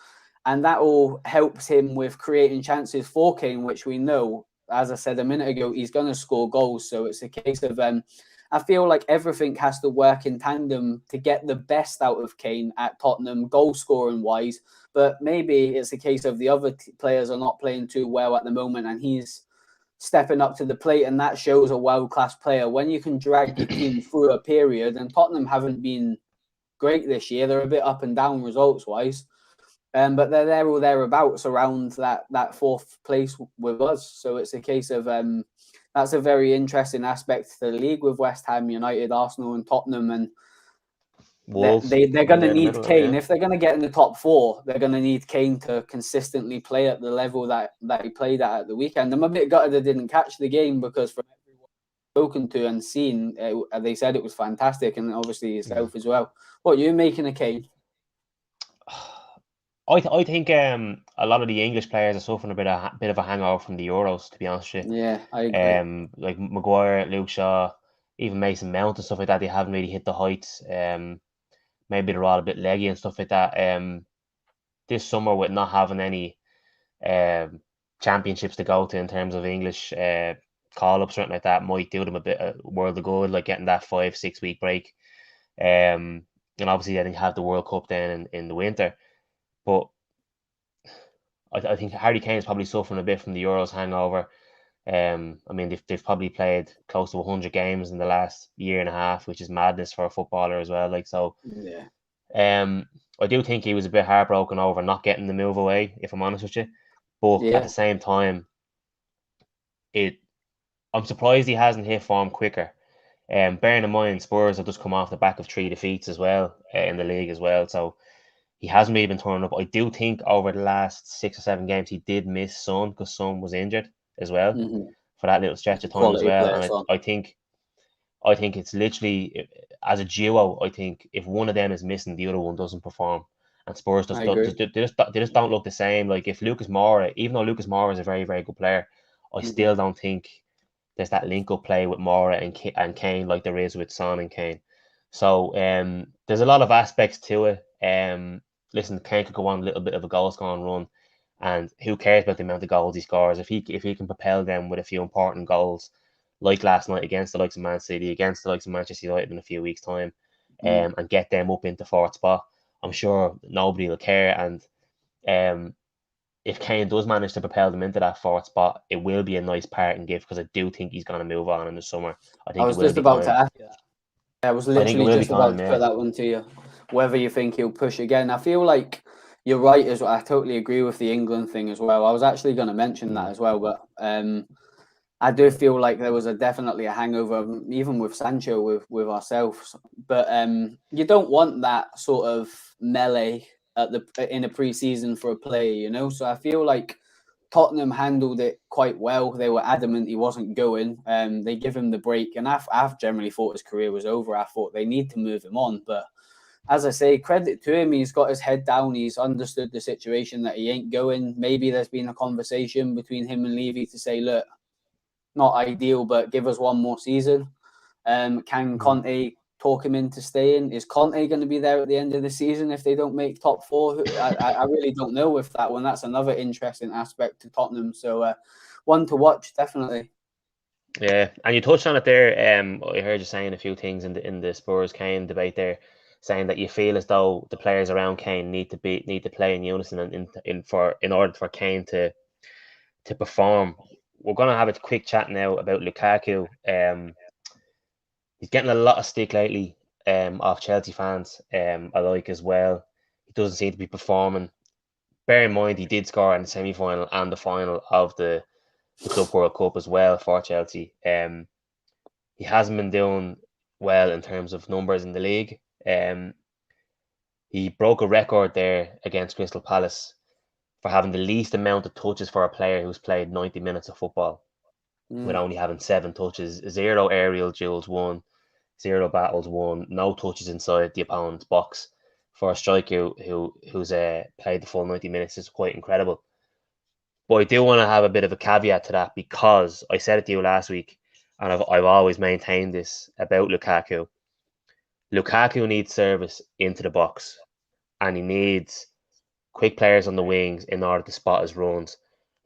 And that all helps him with creating chances for Kane, which we know, as I said a minute ago, he's going to score goals. So it's a case of, I feel like everything has to work in tandem to get the best out of Kane at Tottenham, goal scoring wise. But maybe it's a case of the other players are not playing too well at the moment, and he's stepping up to the plate, and that shows a world-class player. When you can drag your team through a period, and Tottenham haven't been great this year, they're a bit up and down results-wise, but they're there or thereabouts around that fourth place with us. So it's a case of that's a very interesting aspect to the league with West Ham United, Arsenal and Tottenham, and Wolves, they're going to need middle, Kane. yeah. If they're going to get in the top four, they're going to need Kane to consistently play at the level that he played at the weekend. I'm a bit gutted I didn't catch the game, because from everyone spoken to and seen, they said it was fantastic, and obviously yourself as well. What are you making of Kane? I think a lot of the English players are suffering a bit of a hangover from the Euros, to be honest with you. Yeah, I agree. Like Maguire, Luke Shaw, even Mason Mount and stuff like that, they haven't really hit the heights. Maybe they're all a bit leggy and stuff like that. This summer, with not having any championships to go to in terms of English call-ups or something like that, might do them a world of good, like getting that 5-6 week break. And obviously then you have the World Cup then in the winter. But I think Harry Kane is probably suffering a bit from the Euros hangover. I mean, they've probably played close to 100 games in the last year and a half, which is madness for a footballer as well. Like, so, Yeah. I do think he was a bit heartbroken over not getting the move away, if I'm honest with you. But at the same time, I'm surprised he hasn't hit form quicker. Bearing in mind, Spurs have just come off the back of 3 defeats as well in the league as well. So he hasn't really been turning up. I do think over the last 6 or 7 games he did miss Son, because Son was injured as well for that little stretch of time as Quality well. player, And Son. I think it's literally, as a duo, I think if one of them is missing, the other one doesn't perform. And Spurs I agree. they just don't look the same. Like, if Lucas Moura, even though Lucas Moura is a very, very good player, I still don't think there's that link up play with Moura and Kane like there is with Son and Kane. So there's a lot of aspects to it. Listen, Kane could go on a little bit of a goal scoring run, and who cares about the amount of goals he scores if he can propel them with a few important goals, like last night against the likes of Man City, against the likes of Manchester United in a few weeks' time, and get them up into fourth spot. I'm sure nobody will care, and if Kane does manage to propel them into that fourth spot, it will be a nice parting gift, because I do think he's going to move on in the summer. I I think it was will just be about to time. ask you that. I was I think it literally will be just about time, to yeah. put that one to you. Whether you think he'll push again. I feel like you're right as well. I totally agree with the England thing as well. I was actually going to mention that as well, but I do feel like there was definitely a hangover, even with Sancho, with ourselves. But you don't want that sort of melee in a pre-season for a player, you know. So I feel like Tottenham handled it quite well. They were adamant he wasn't going. They give him the break, and I've generally thought his career was over. I thought they need to move him on, but as I say, credit to him. He's got his head down. He's understood the situation that he ain't going. Maybe there's been a conversation between him and Levy to say, look, not ideal, but give us one more season. Can Conte talk him into staying? Is Conte going to be there at the end of the season if they don't make top four? I really don't know with that one. That's another interesting aspect to Tottenham. So one to watch, definitely. Yeah, and you touched on it there. I heard you saying a few things in the Spurs Kane debate there, saying that you feel as though the players around Kane need to play in unison and in order for Kane to perform. We're gonna have a quick chat now about Lukaku. He's getting a lot of stick lately off Chelsea fans. I like as well. He doesn't seem to be performing. Bear in mind, he did score in the semi-final and the final of the Club World Cup as well for Chelsea. He hasn't been doing well in terms of numbers in the league. He broke a record there against Crystal Palace for having the least amount of touches for a player who's played 90 minutes of football, with only having 7 touches, 0 aerial duels won, 0 battles won, no touches inside the opponent's box. For a striker who's played the full 90 minutes is quite incredible. But I do want to have a bit of a caveat to that, because I said it to you last week. and I've always maintained this about Lukaku. Lukaku needs service into the box, and he needs quick players on the wings in order to spot his runs.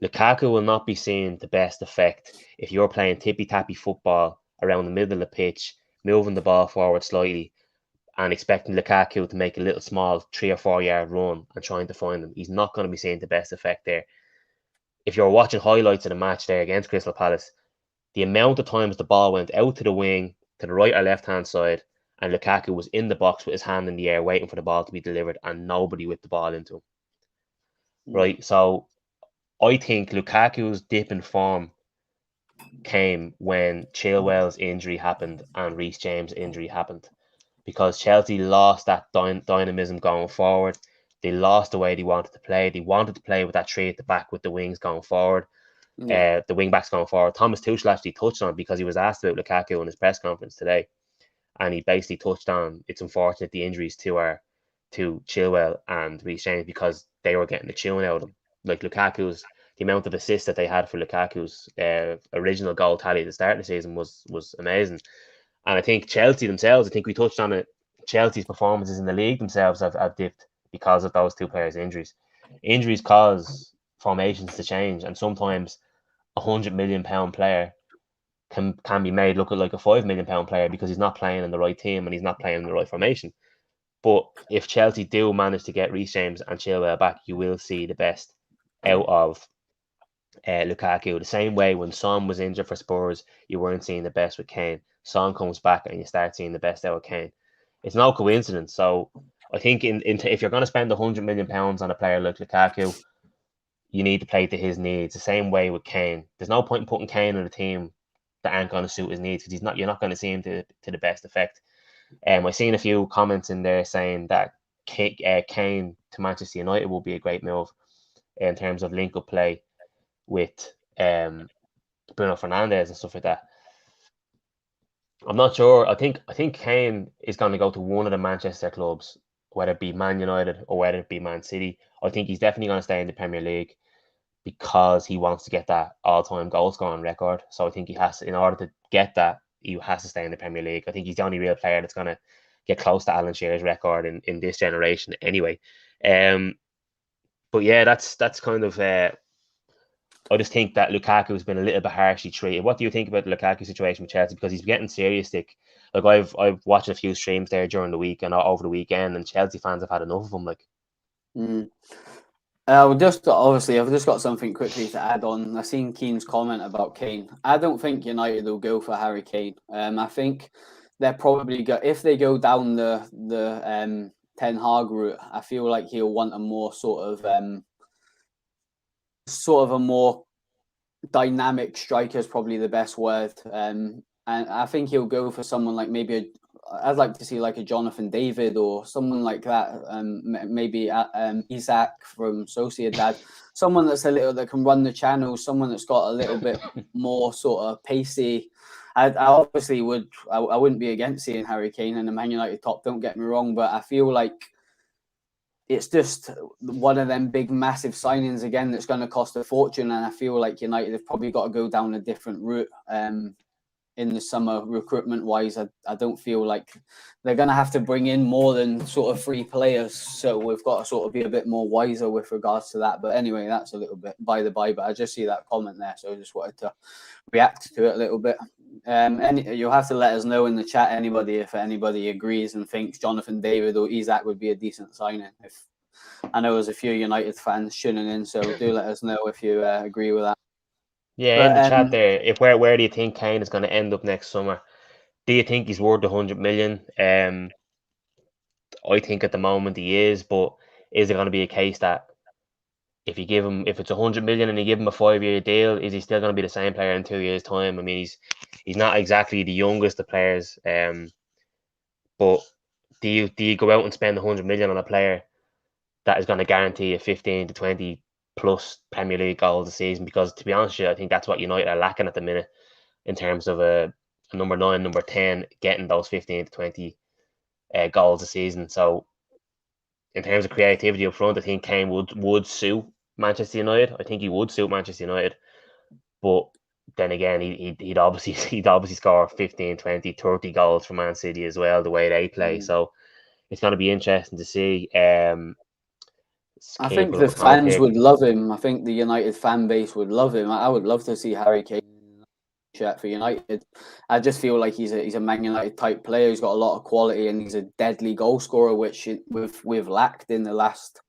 Lukaku will not be seeing the best effect if you're playing tippy-tappy football around the middle of the pitch, moving the ball forward slightly, and expecting Lukaku to make a little small 3 or 4 yard run and trying to find him. He's not going to be seeing the best effect there. If you're watching highlights of the match there against Crystal Palace, the amount of times the ball went out to the wing, to the right or left hand side, and Lukaku was in the box with his hand in the air waiting for the ball to be delivered and nobody with the ball into him. Right? So I think Lukaku's dip in form came when Chilwell's injury happened and Reece James' injury happened, because Chelsea lost that dynamism going forward. They lost the way they wanted to play. They wanted to play with that three at the back with the wings going forward, the wing backs going forward. Thomas Tuchel actually touched on it because he was asked about Lukaku in his press conference today, and he basically touched on it's unfortunate the injuries to Chilwell and Reece James because they were getting the tune out of them. Like Lukaku's, the amount of assists that they had for Lukaku's original goal tally at the start of the season was amazing. And I think Chelsea themselves, I think we touched on it, Chelsea's performances in the league themselves have dipped because of those two players' injuries. Injuries cause formations to change, and sometimes £100 million player can be made look like a £5 million player because he's not playing in the right team and he's not playing in the right formation. But if Chelsea do manage to get Reece James and Chilwell back, you will see the best out of Lukaku. The same way when Son was injured for Spurs, you weren't seeing the best with Kane. Son comes back and you start seeing the best out of Kane. It's no coincidence. So I think if you're going to spend £100 million on a player like Lukaku, you need to play to his needs. The same way with Kane. There's no point in putting Kane in a team that aren't going to suit his needs because you're not going to see him to the best effect. I've seen a few comments in there saying that Kane to Manchester United will be a great move in terms of link-up play with Bruno Fernandes and stuff like that. I'm not sure. I think Kane is going to go to one of the Manchester clubs, whether it be Man United or whether it be Man City. I think he's definitely going to stay in the Premier League because he wants to get that all-time goal scoring record. So I think he has, in order to get that, he has to stay in the Premier League. I think he's the only real player that's going to get close to Alan Shearer's record in this generation anyway. But yeah, that's kind of... I just think that Lukaku has been a little bit harshly treated. What do you think about the Lukaku situation with Chelsea? Because he's getting serious stick. Like I've watched a few streams there during the week and over the weekend, and Chelsea fans have had enough of him. Like, I've just got something quickly to add on. I've seen Keane's comment about Kane. I don't think United will go for Harry Kane. I think they're probably if they go down the Ten Hag route, I feel like he'll want a more sort of a more dynamic striker is probably the best word. And I think he'll go for someone like I'd like to see like a Jonathan David or someone like that. Maybe Isaac from Sociedad, someone that can run the channel, someone that's got a little bit more sort of pacey. I obviously I wouldn't be against seeing Harry Kane in the Man United top. Don't get me wrong, but I feel like it's just one of them big, massive signings again that's going to cost a fortune. And I feel like United have probably got to go down a different route in the summer recruitment-wise. I don't feel like they're going to have to bring in more than sort of 3 players. So we've got to sort of be a bit more wiser with regards to that. But anyway, that's a little bit by the by. But I just see that comment there. So I just wanted to react to it a little bit. You'll have to let us know in the chat if anybody agrees and thinks Jonathan David or Isaac would be a decent signing. If I know there's a few United fans tuning in, so do let us know if you agree with that. Yeah, in the chat there, where do you think Kane is going to end up next summer? Do you think he's worth 100 million? I think at the moment he is, but is it going to be a case that if it's 100 million and you give him a 5-year deal, is he still going to be the same player in 2 years' time? I mean, he's not exactly the youngest of players, but do you go out and spend 100 million on a player that is going to guarantee a 15 to 20 plus Premier League goals a season? Because to be honest with you, I think that's what United are lacking at the minute in terms of a number 9, number 10 getting those 15 to 20 goals a season. So in terms of creativity up front, I think Kane would suit Manchester United. I think he would suit Manchester United. But then again, he'd obviously he'd obviously score 15, 20, 30 goals for Man City as well, the way they play. So it's going to be interesting to see. I Can you think put up the a comment fans here? would love him. I think the United fan base would love him. I would love to see Harry Kane shirt for United. I just feel like he's a Man United type player. He's got a lot of quality and he's a deadly goal scorer, which we've lacked in the last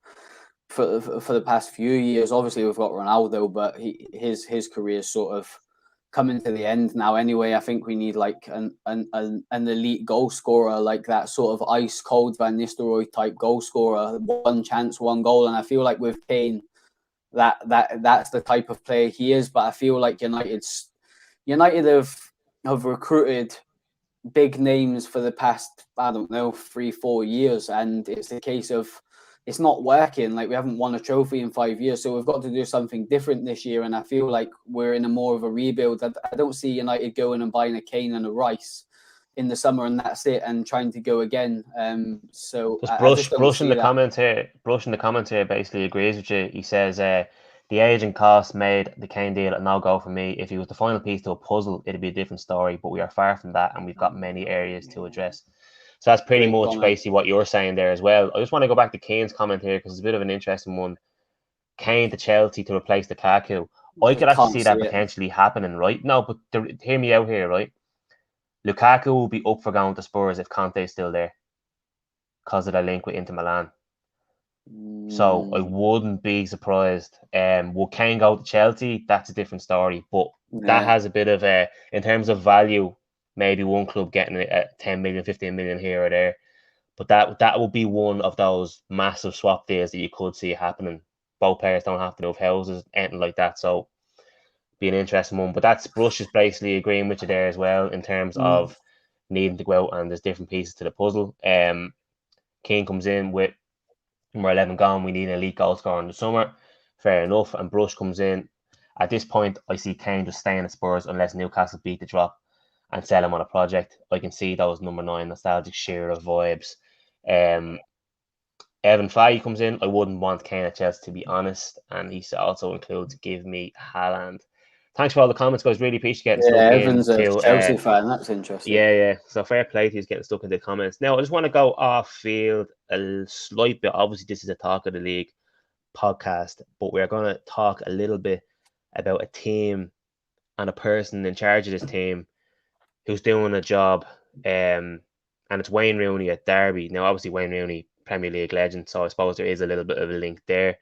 for the past few years. Obviously, we've got Ronaldo, but his career is sort of coming to the end now. Anyway, I think we need like an elite goal scorer, like that sort of ice cold Van Nistelrooy type goal scorer. One chance, one goal, and I feel like with Kane, that's the type of player he is. But I feel like United have recruited big names for the past, I don't know, 3-4 years, and it's a case of it's not working. Like we haven't won a trophy in 5 years, so we've got to do something different this year. And I feel like we're in a more of a rebuild. I don't see United going and buying a Kane and a Rice in the summer and that's it, and trying to go again. So Just I just don't brushing see the that. comments here. Brushing the comments here basically agrees with you. He says, the age and cost made the Kane deal a no go for me. If he was the final piece to a puzzle, it'd be a different story. But we are far from that, and we've got many areas to address. So that's pretty Great much comment. basically what you're saying there as well. I just want to go back to Kane's comment here because it's a bit of an interesting one. Kane to Chelsea to replace Lukaku. I I could actually can't see see that it. potentially happening, right? No, but hear me out here, right? Lukaku will be up for going to Spurs if Conte's still there because of their link with Inter Milan. So I wouldn't be surprised. Will Kane go to Chelsea? That's a different story. But that Yeah. has a bit of a, in terms of value, maybe one club getting it at 10 million, 15 million here or there. But that will be one of those massive swap deals that you could see happening. Both players don't have to move houses, anything like that. So be an interesting one. But that's Brush is basically agreeing with you there as well in terms of needing to go out and there's different pieces to the puzzle. Kane comes in with we're 11 gone. We need an elite goal scorer in the summer. Fair enough. And Brush comes in. At this point, I see Kane just staying at Spurs unless Newcastle beat the drop and sell him on a project. I can see those number 9 nostalgic Shearer vibes. Evan Fahey comes in. I wouldn't want Kane at Chelsea, to be honest. And he also includes Give Me Haaland. Thanks for all the comments, guys. Really appreciate getting Yeah, stuck Evans a into Chelsea fan. That's interesting. yeah. So fair play to you getting stuck into the comments. Now I just want to go off field a slight bit. Obviously, this is a talk of the league podcast, but we're going to talk a little bit about a team and a person in charge of this team who's doing a job. And it's Wayne Rooney at Derby. Now, obviously, Wayne Rooney, Premier League legend, so I suppose there is a little bit of a link there.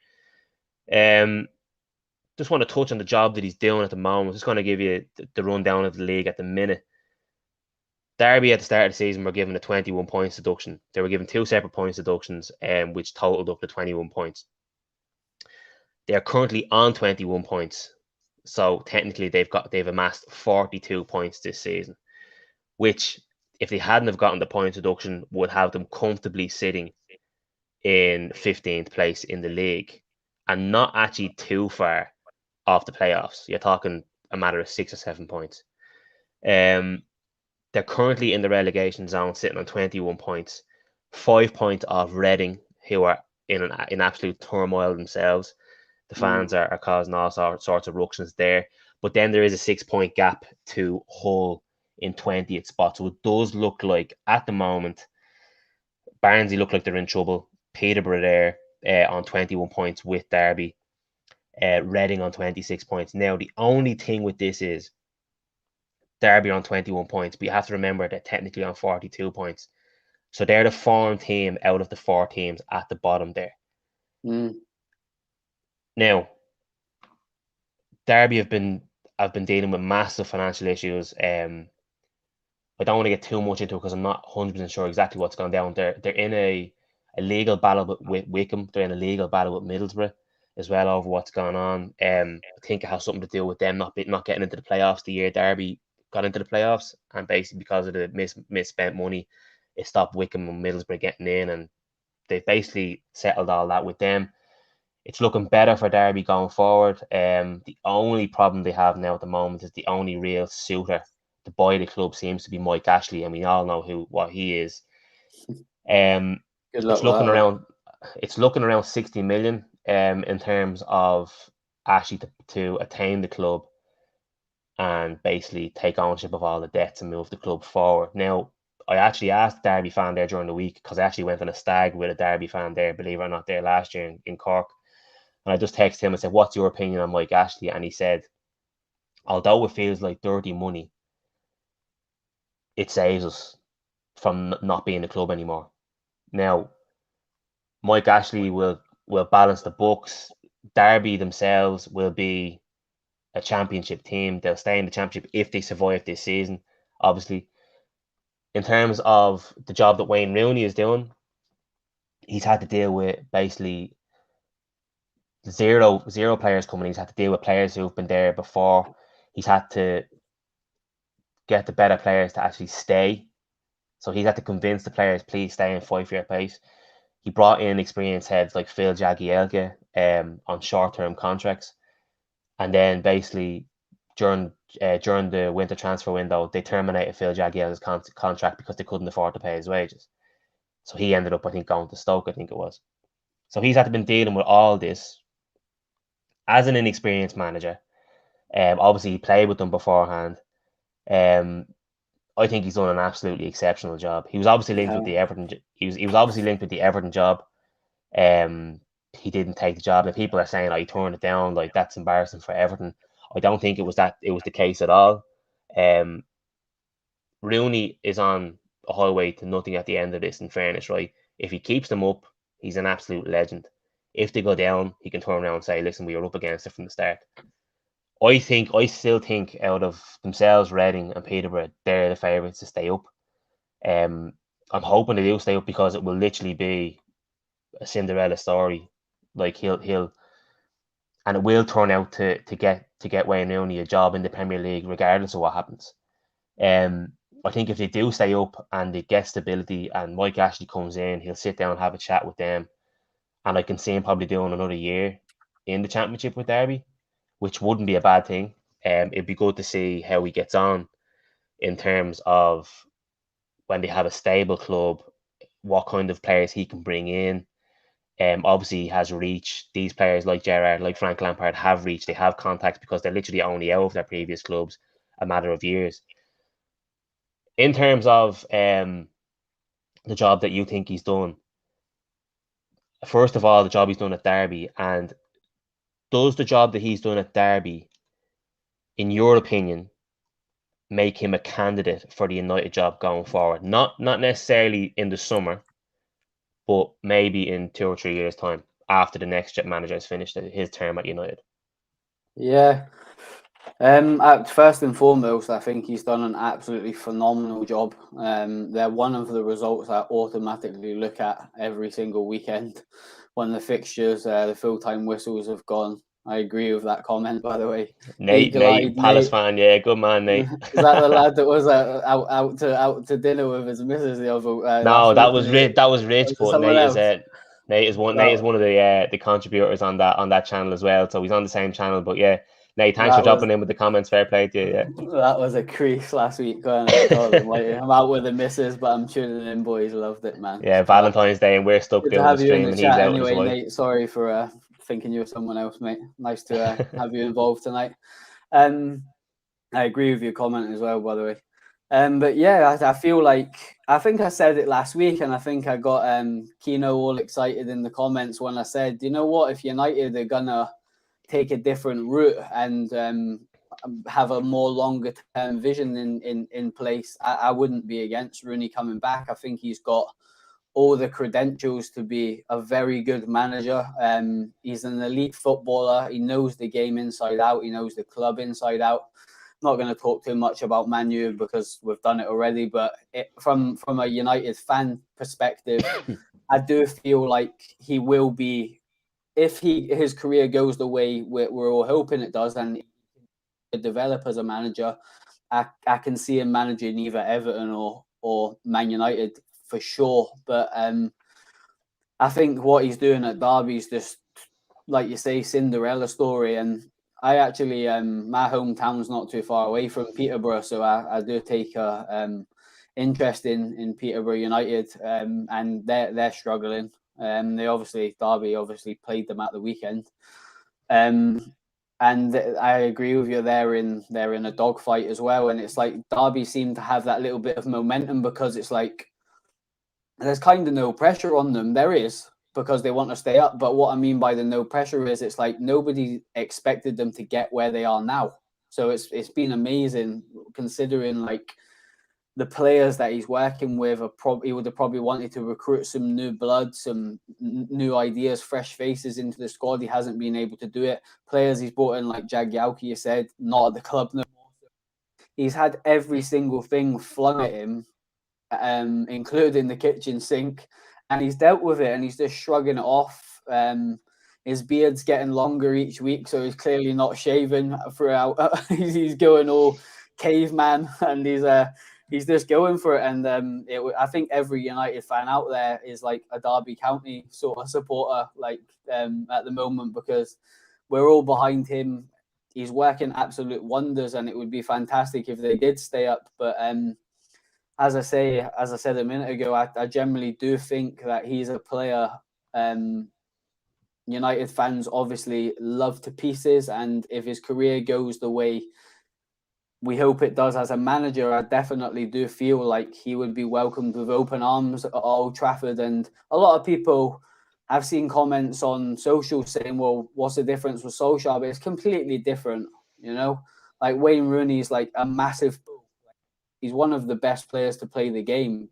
Just want to touch on the job that he's doing at the moment. Just going to give you the rundown of the league at the minute. Derby at the start of the season were given a 21 points deduction. They were given two separate points deductions, which totaled up to 21 points. They are currently on 21 points. So technically they've amassed 42 points this season, which if they hadn't have gotten the points deduction would have them comfortably sitting in 15th place in the league and not actually too far off the playoffs. You're talking a matter of 6 or 7 points. They're currently in the relegation zone, sitting on 21 points, 5 points off Reading, who are in absolute turmoil themselves. The fans are causing all sorts of ructions there. But then there is a 6 point gap to Hull in 20th spot. So it does look like, at the moment, Barnsley look like they're in trouble. Peterborough there on 21 points with Derby. Reading on 26 points. Now, the only thing with this is Derby on 21 points, but you have to remember they're technically on 42 points. So they're the form team out of the 4 teams at the bottom there. Now, Derby have been dealing with massive financial issues. I don't want to get too much into it because I'm not 100% sure exactly what's gone down. They're in a legal battle with Wickham. They're in a legal battle with Middlesbrough as well over what's going on. I think it has something to do with them not getting into the playoffs the year Derby got into the playoffs, and basically because of the misspent money, it stopped Wickham and Middlesbrough getting in, and they've basically settled all that with them. It's looking better for Derby going forward. The only problem they have now at the moment is the only real suitor to buy the club seems to be Mike Ashley, and we all know what he is. Good luck It's looking around 60 million in terms of Ashley to attain the club. and basically take ownership of all the debts and move the club forward. Now, I actually asked a Derby fan there during the week, because I actually went on a stag with a Derby fan there, believe it or not, there last year in Cork. And I just texted him and said, "What's your opinion on Mike Ashley?" And he said, "Although it feels like dirty money, it saves us from not being the club anymore." Now, Mike Ashley will balance the books. Derby themselves will be a championship team. They'll stay in the championship if they survive this season, obviously. In terms of the job that Wayne Rooney is doing, he's had to deal with basically zero players coming. He's had to deal with players who've been there before. He's had to get the better players to actually stay. So he's had to convince the players, please stay in 5-year pace. He brought in experienced heads like Phil Jagielka on short-term contracts. And then basically during the winter transfer window, they terminated Phil Jagielka's contract because they couldn't afford to pay his wages. So he ended up, I think, going to Stoke, I think it was. So he's had to been dealing with all this as an inexperienced manager. Obviously, he played with them beforehand. I think he's done an absolutely exceptional job. He was obviously linked with the Everton. He was obviously linked with the Everton job. He didn't take the job. And people are saying, "Oh, he turned it down. Like, that's embarrassing for Everton." I don't think it was the case at all. Rooney is on a highway to nothing at the end of this. In fairness, right? If he keeps them up, he's an absolute legend. If they go down, he can turn around and say, "Listen, we were up against it from the start." I still think out of themselves, Reading and Peterborough, they're the favourites to stay up. I'm hoping they do stay up, because it will literally be a Cinderella story. Like he'll and it will turn out to get Wayne Rooney a job in the Premier League regardless of what happens. I think if they do stay up and they get stability and Mike Ashley comes in, he'll sit down and have a chat with them, and I can see him probably doing another year in the Championship with Derby, which wouldn't be a bad thing. It'd be good to see how he gets on in terms of when they have a stable club, what kind of players he can bring in. Obviously, he has reach. These players like Gerrard, like Frank Lampard, have reach. They have contacts because they're literally only out of their previous clubs a matter of years. In terms of the job that you think he's done, first of all, the job he's done at Derby, and does the job that he's done at Derby, in your opinion, make him a candidate for the United job going forward? Not necessarily in the summer, but maybe in 2 or 3 years' time, after the next manager has finished his term at United. Yeah. First and foremost, I think he's done an absolutely phenomenal job. They're one of the results I automatically look at every single weekend when the fixtures, the full-time whistles have gone. I agree with that comment, by the way. Nate, Palace fan, yeah, good man, Nate. Is that the lad that was out to dinner with his missus the other? No, that was Rich. That was Rich, but Nate is one of the contributors on that channel as well. So he's on the same channel. But yeah, Nate, thanks for dropping in with the comments. Fair play to you. Yeah. That was a crease last week. I'm out with the missus, but I'm tuning in. Boys, loved it, man. Yeah, Valentine's Day, and we're stuck doing the stream, and he's out anyway, as well. Nate, sorry for thinking you were someone else, mate. Nice to have you involved tonight. I agree with your comment as well, by the way. But yeah, I feel like, I think I said it last week, and I think I got Kino all excited in the comments when I said, you know what, if United are gonna take a different route and have a more longer term vision in place, I wouldn't be against Rooney coming back. I think he's got all the credentials to be a very good manager. He's an elite footballer. He knows the game inside out. He knows the club inside out. Not going to talk too much about Man U because we've done it already, but from a United fan perspective, I do feel like he will be, if his career goes the way we're all hoping it does, and develop as a manager, I can see him managing either Everton or Man United for sure. But I think what he's doing at Derby is just, like you say, Cinderella story. And I actually, my hometown's not too far away from Peterborough, so I do take a interest in Peterborough United, and they're struggling. Derby obviously played them at the weekend. And I agree with you. They're in a dogfight as well, and it's like Derby seem to have that little bit of momentum because it's like there's kind of no pressure on them. There is because they want to stay up, but what I mean by the no pressure is it's like nobody expected them to get where they are now. So it's been amazing considering like the players that he's working with he would have probably wanted to recruit some new blood, some new ideas, fresh faces into the squad. He hasn't been able to do it. Players he's brought in like Jagielka, you said, not at the club no more. He's had every single thing flung at him, including the kitchen sink, and he's dealt with it and he's just shrugging it off. His beard's getting longer each week, so he's clearly not shaving throughout. He's going all caveman, and he's just going for it. And I think every United fan out there is like a Derby County sort of supporter, like at the moment, because we're all behind him. He's working absolute wonders, and it would be fantastic if they did stay up. But as I said a minute ago, I generally do think that he's a player United fans obviously love to pieces, and if his career goes the way we hope it does as a manager, I definitely do feel like he would be welcomed with open arms at Old Trafford. And a lot of people have seen comments on social saying, well, what's the difference with Solskjaer? But it's completely different, you know? Like Wayne Rooney is like a massive... He's one of the best players to play the game.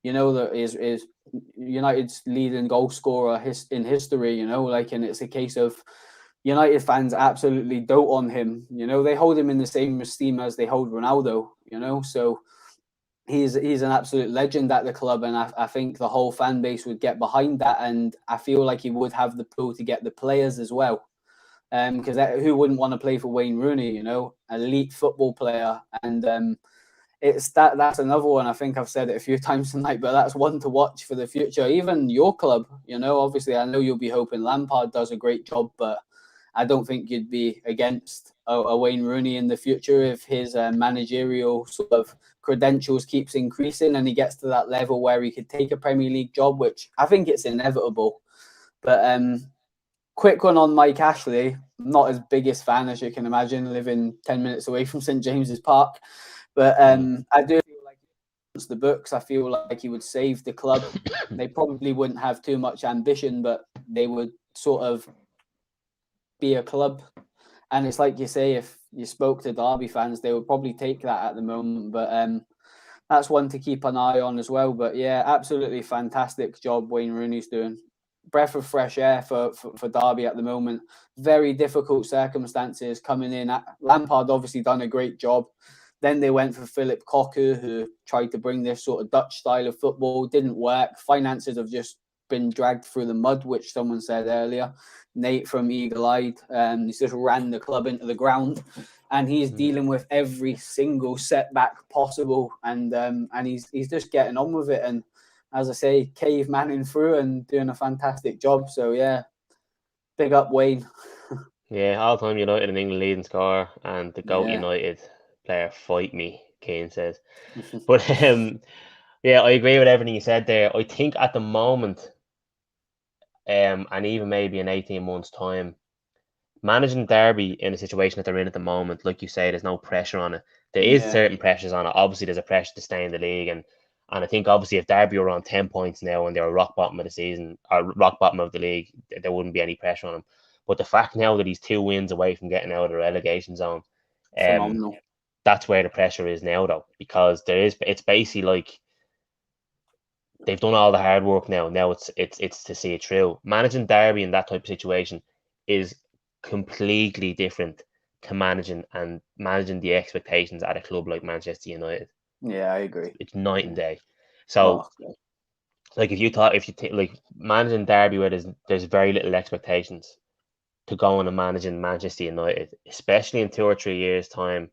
You know, that is United's leading goal scorer in history, you know, like, and it's a case of United fans absolutely dote on him. You know, they hold him in the same esteem as they hold Ronaldo, you know, so he's an absolute legend at the club, and I think the whole fan base would get behind that, and I feel like he would have the pull to get the players as well. Because who wouldn't want to play for Wayne Rooney, you know, elite football player. And it's that's another one. I think I've said it a few times tonight, but that's one to watch for the future. Even your club, you know, obviously I know you'll be hoping Lampard does a great job, but I don't think you'd be against a Wayne Rooney in the future if his managerial sort of credentials keeps increasing and he gets to that level where he could take a Premier League job, which I think it's inevitable. But quick one on Mike Ashley. Not his biggest fan, as you can imagine, living 10 minutes away from St James's Park. But I do feel like against the books, I feel like he would save the club. They probably wouldn't have too much ambition, but they would sort of be a club. And it's like you say, if you spoke to Derby fans, they would probably take that at the moment. But that's one to keep an eye on as well. But yeah, absolutely fantastic job Wayne Rooney's doing. Breath of fresh air for Derby at the moment. Very difficult circumstances coming in. Lampard obviously done a great job. Then they went for Philip Cocu, who tried to bring this sort of Dutch style of football. Didn't work. Finances have just been dragged through the mud, which someone said earlier. Nate from Eagle Eyed, he's just ran the club into the ground, and he's dealing with every single setback possible, and he's just getting on with it. And as I say, cavemanning through and doing a fantastic job. So yeah, big up Wayne. Yeah, all-time United and England leading scorer and the GOAT United player. Fight me, Kane says. But yeah, I agree with everything you said there. I think at the moment, and even maybe in 18 months' time, managing Derby in a situation that they're in at the moment, like you say, there's no pressure on it. There is certain pressures on it. Obviously, there's a pressure to stay in the league, and I think obviously if Derby were on 10 points now and they were rock bottom of the season or rock bottom of the league, there wouldn't be any pressure on them. But the fact now that he's 2 wins away from getting out of the relegation zone, phenomenal. That's where the pressure is now, though, because it's basically like they've done all the hard work now. Now it's to see it through. Managing Derby in that type of situation is completely different to managing the expectations at a club like Manchester United. Yeah, I agree. It's night and day. So, like if you like managing Derby where there's very little expectations, to go on and managing Manchester United, especially in 2 or 3 years' time,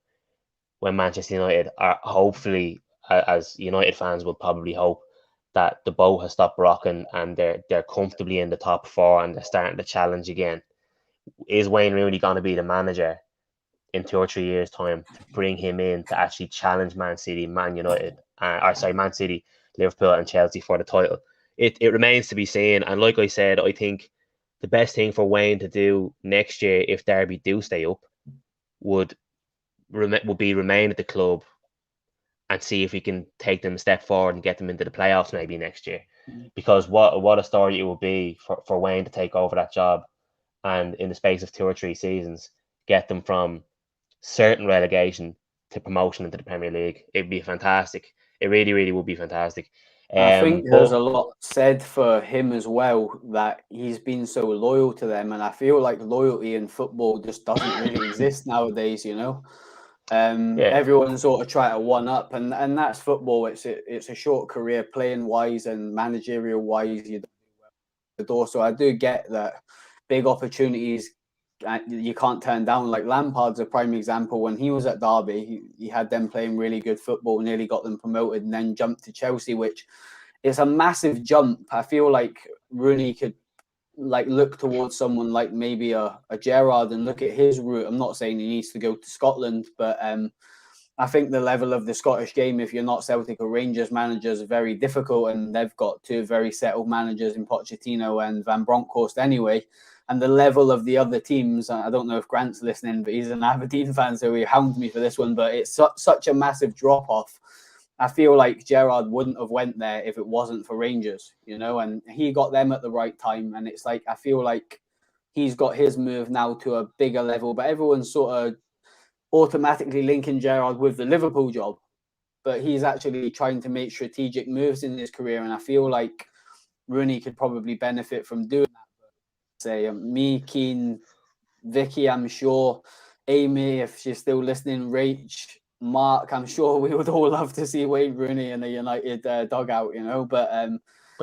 when Manchester United are hopefully, as United fans will probably hope, that the boat has stopped rocking and they're comfortably in the top 4 and they're starting to challenge again. Is Wayne Rooney going to be the manager in 2 or 3 years' time to bring him in to actually challenge Man City, Man City, Liverpool and Chelsea for the title? It remains to be seen. And like I said, I think the best thing for Wayne to do next year, if Derby do stay up, would be remain at the club and see if he can take them a step forward and get them into the playoffs maybe next year. Because what a story it would be for Wayne to take over that job and in the space of 2 or 3 seasons get them from certain relegation to promotion into the Premier League. It'd be fantastic. It really, really would be fantastic. I think there's But a lot said for him as well, that he's been so loyal to them, and I feel like loyalty in football just doesn't really exist nowadays. yeah, Everyone sort of try to one up, and that's football. It's a short career, playing wise and managerial wise. You the door, so I do get that big opportunities you can't turn down. Like Lampard's a prime example. When he was at Derby, he had them playing really good football, nearly got them promoted, and then jumped to Chelsea, which is a massive jump. I feel like Rooney could like look towards someone like maybe a Gerrard and look at his route. I'm not saying he needs to go to Scotland, but I think the level of the Scottish game, if you're not Celtic or Rangers managers, is very difficult, and they've got 2 very settled managers in Pochettino and Van Bronckhorst anyway. And the level of the other teams, I don't know if Grant's listening, but he's an Aberdeen fan, so he hounds me for this one, but it's such a massive drop-off. I feel like Gerrard wouldn't have went there if it wasn't for Rangers, and he got them at the right time. And it's like, I feel like he's got his move now to a bigger level, but everyone's sort of automatically linking Gerrard with the Liverpool job. But he's actually trying to make strategic moves in his career, and I feel like Rooney could probably benefit from doing that. Say me, Keane, Vicky, I'm sure, Amy, if she's still listening, Rach, Mark, I'm sure we would all love to see Wayne Rooney in a United dugout, but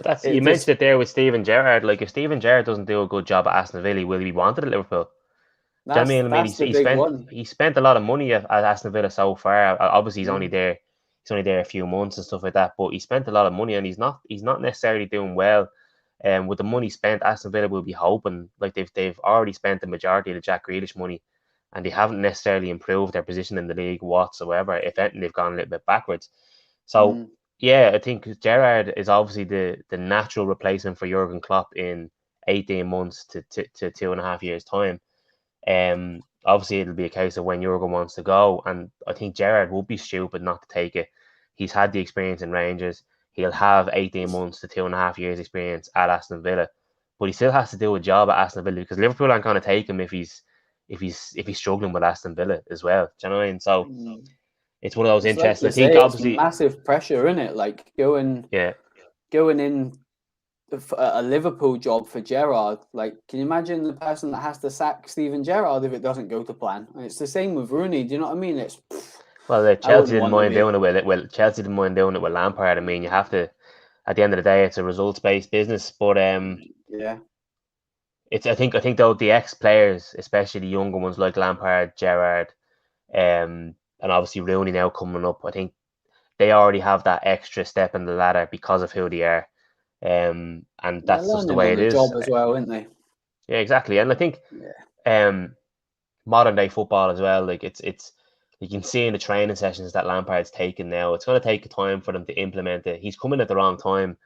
that's you mentioned it there with Steven Gerrard. Like, if Steven Gerrard doesn't do a good job at Aston Villa, will he be wanted at Liverpool? Do you know what I mean? He spent a lot of money at Aston Villa so far. Obviously, he's only there a few months and stuff like that. But he spent a lot of money, and he's not necessarily doing well. With the money spent, Aston Villa will be hoping, like they've already spent the majority of the Jack Grealish money, and they haven't necessarily improved their position in the league whatsoever. If anything, they've gone a little bit backwards. So yeah, I think Gerrard is obviously the natural replacement for Jurgen Klopp in 18 months to 2.5 years time. Obviously it'll be a case of when Jurgen wants to go, and I think Gerrard would be stupid not to take it. He's had the experience in Rangers. He'll have 18 months to 2.5 years experience at Aston Villa, but he still has to do a job at Aston Villa, because Liverpool aren't going to take him if he's struggling with Aston Villa as well. Do you know what I mean? So it's one of those interesting. Like I think obviously it's massive pressure in it, like going in a Liverpool job for Gerrard. Like, can you imagine the person that has to sack Steven Gerrard if it doesn't go to plan? And it's the same with Rooney. Do you know what I mean? Chelsea didn't mind doing it with it. Well, Chelsea didn't mind doing it with Lampard. I mean, you have to. At the end of the day, it's a results-based business. But it's I think though the ex-players, especially the younger ones like Lampard, Gerrard, and obviously Rooney now coming up, I think they already have that extra step in the ladder because of who they are. And that's just the way it is. Job as well, isn't they? Yeah, exactly. And I think modern day football as well, like it's you can see in the training sessions that Lampard's taken now, it's going to take time for them to implement it. He's coming at the wrong time.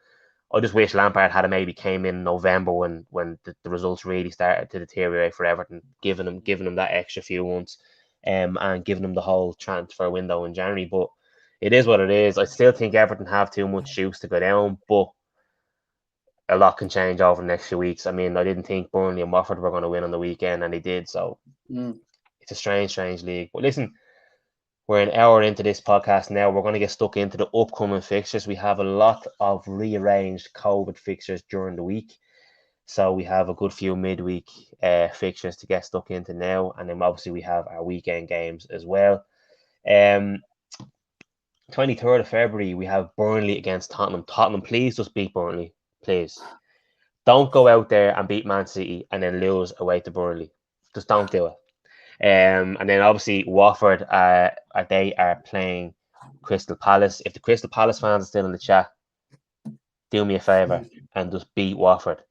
I just wish Lampard had maybe came in November when the results really started to deteriorate for Everton, giving them that extra few months, and giving them the whole transfer window in January. But it is what it is. I still think Everton have too much juice to go down, but a lot can change over the next few weeks. I mean, I didn't think Burnley and Watford were going to win on the weekend, and they did. So it's a strange league. But listen, we're an hour into this podcast now. We're going to get stuck into the upcoming fixtures. We have a lot of rearranged COVID fixtures during the week. So we have a good few midweek fixtures to get stuck into now. And then obviously we have our weekend games as well. 23rd of February, we have Burnley against Tottenham. Tottenham, please just beat Burnley. Please. Don't go out there and beat Man City and then lose away to Burnley. Just don't do it. And then obviously Watford, they are playing Crystal Palace. If the Crystal Palace fans are still in the chat, do me a favour and just beat Watford.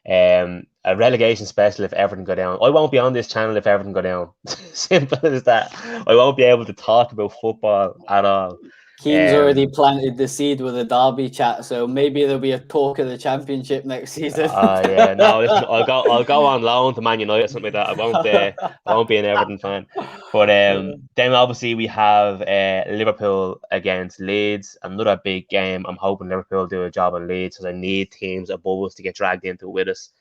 A relegation special if Everton go down. I won't be on this channel if Everton go down. Simple as that. I won't be able to talk about football at all. Keane's already planted the seed with a derby chat, so maybe there'll be a talk of the Championship next season. Yeah, no, listen, I'll go on loan to Man United or something like that. I won't be an Everton fan. But then obviously we have Liverpool against Leeds, another big game. I'm hoping Liverpool do a job on Leeds because I need teams above us to get dragged into it with us.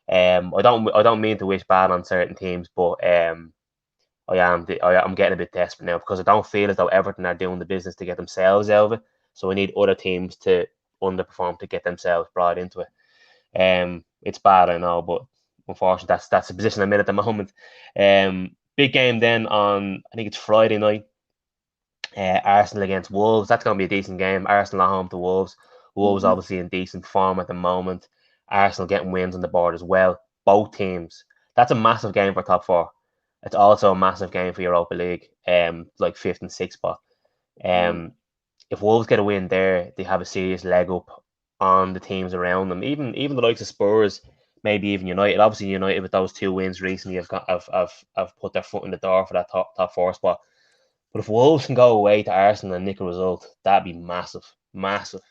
I don't mean to wish bad on certain teams, but I'm getting a bit desperate now because I don't feel as though Everton are doing the business to get themselves out of it. So we need other teams to underperform to get themselves brought into it. It's bad, I know, but unfortunately, that's the position I'm in at the moment. Big game then on, I think it's Friday night. Arsenal against Wolves. That's going to be a decent game. Arsenal at home to Wolves. Wolves obviously in decent form at the moment. Arsenal getting wins on the board as well. Both teams. That's a massive game for top four. It's also a massive game for Europa League. Like fifth and sixth spot. If Wolves get a win there, they have a serious leg up on the teams around them. Even the likes of Spurs, maybe even United. Obviously, United with those 2 wins recently have put their foot in the door for that top 4 spot. But if Wolves can go away to Arsenal and nick a result, that'd be massive, massive.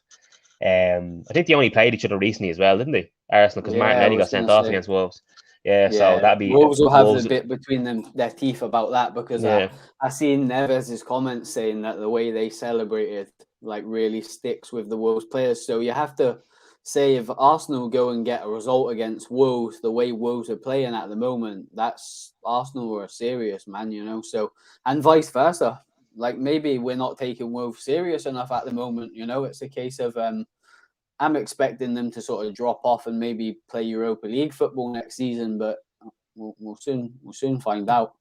I think they only played each other recently as well, didn't they? Arsenal, because Yeah, I Martinelli got was sent gonna off say. against Wolves. Yeah, so Yeah, that'd be Wolves will have the Wolves. bit between their teeth about that because Yeah, I seen Neves' comments saying that the way they celebrated like really sticks with the Wolves players. So you have to say if Arsenal go and get a result against Wolves, the way Wolves are playing at the moment, that's Arsenal are serious, man. So and vice versa. Like maybe we're not taking Wolves serious enough at the moment. It's a case of I'm expecting them to sort of drop off and maybe play Europa League football next season, but we'll soon find out.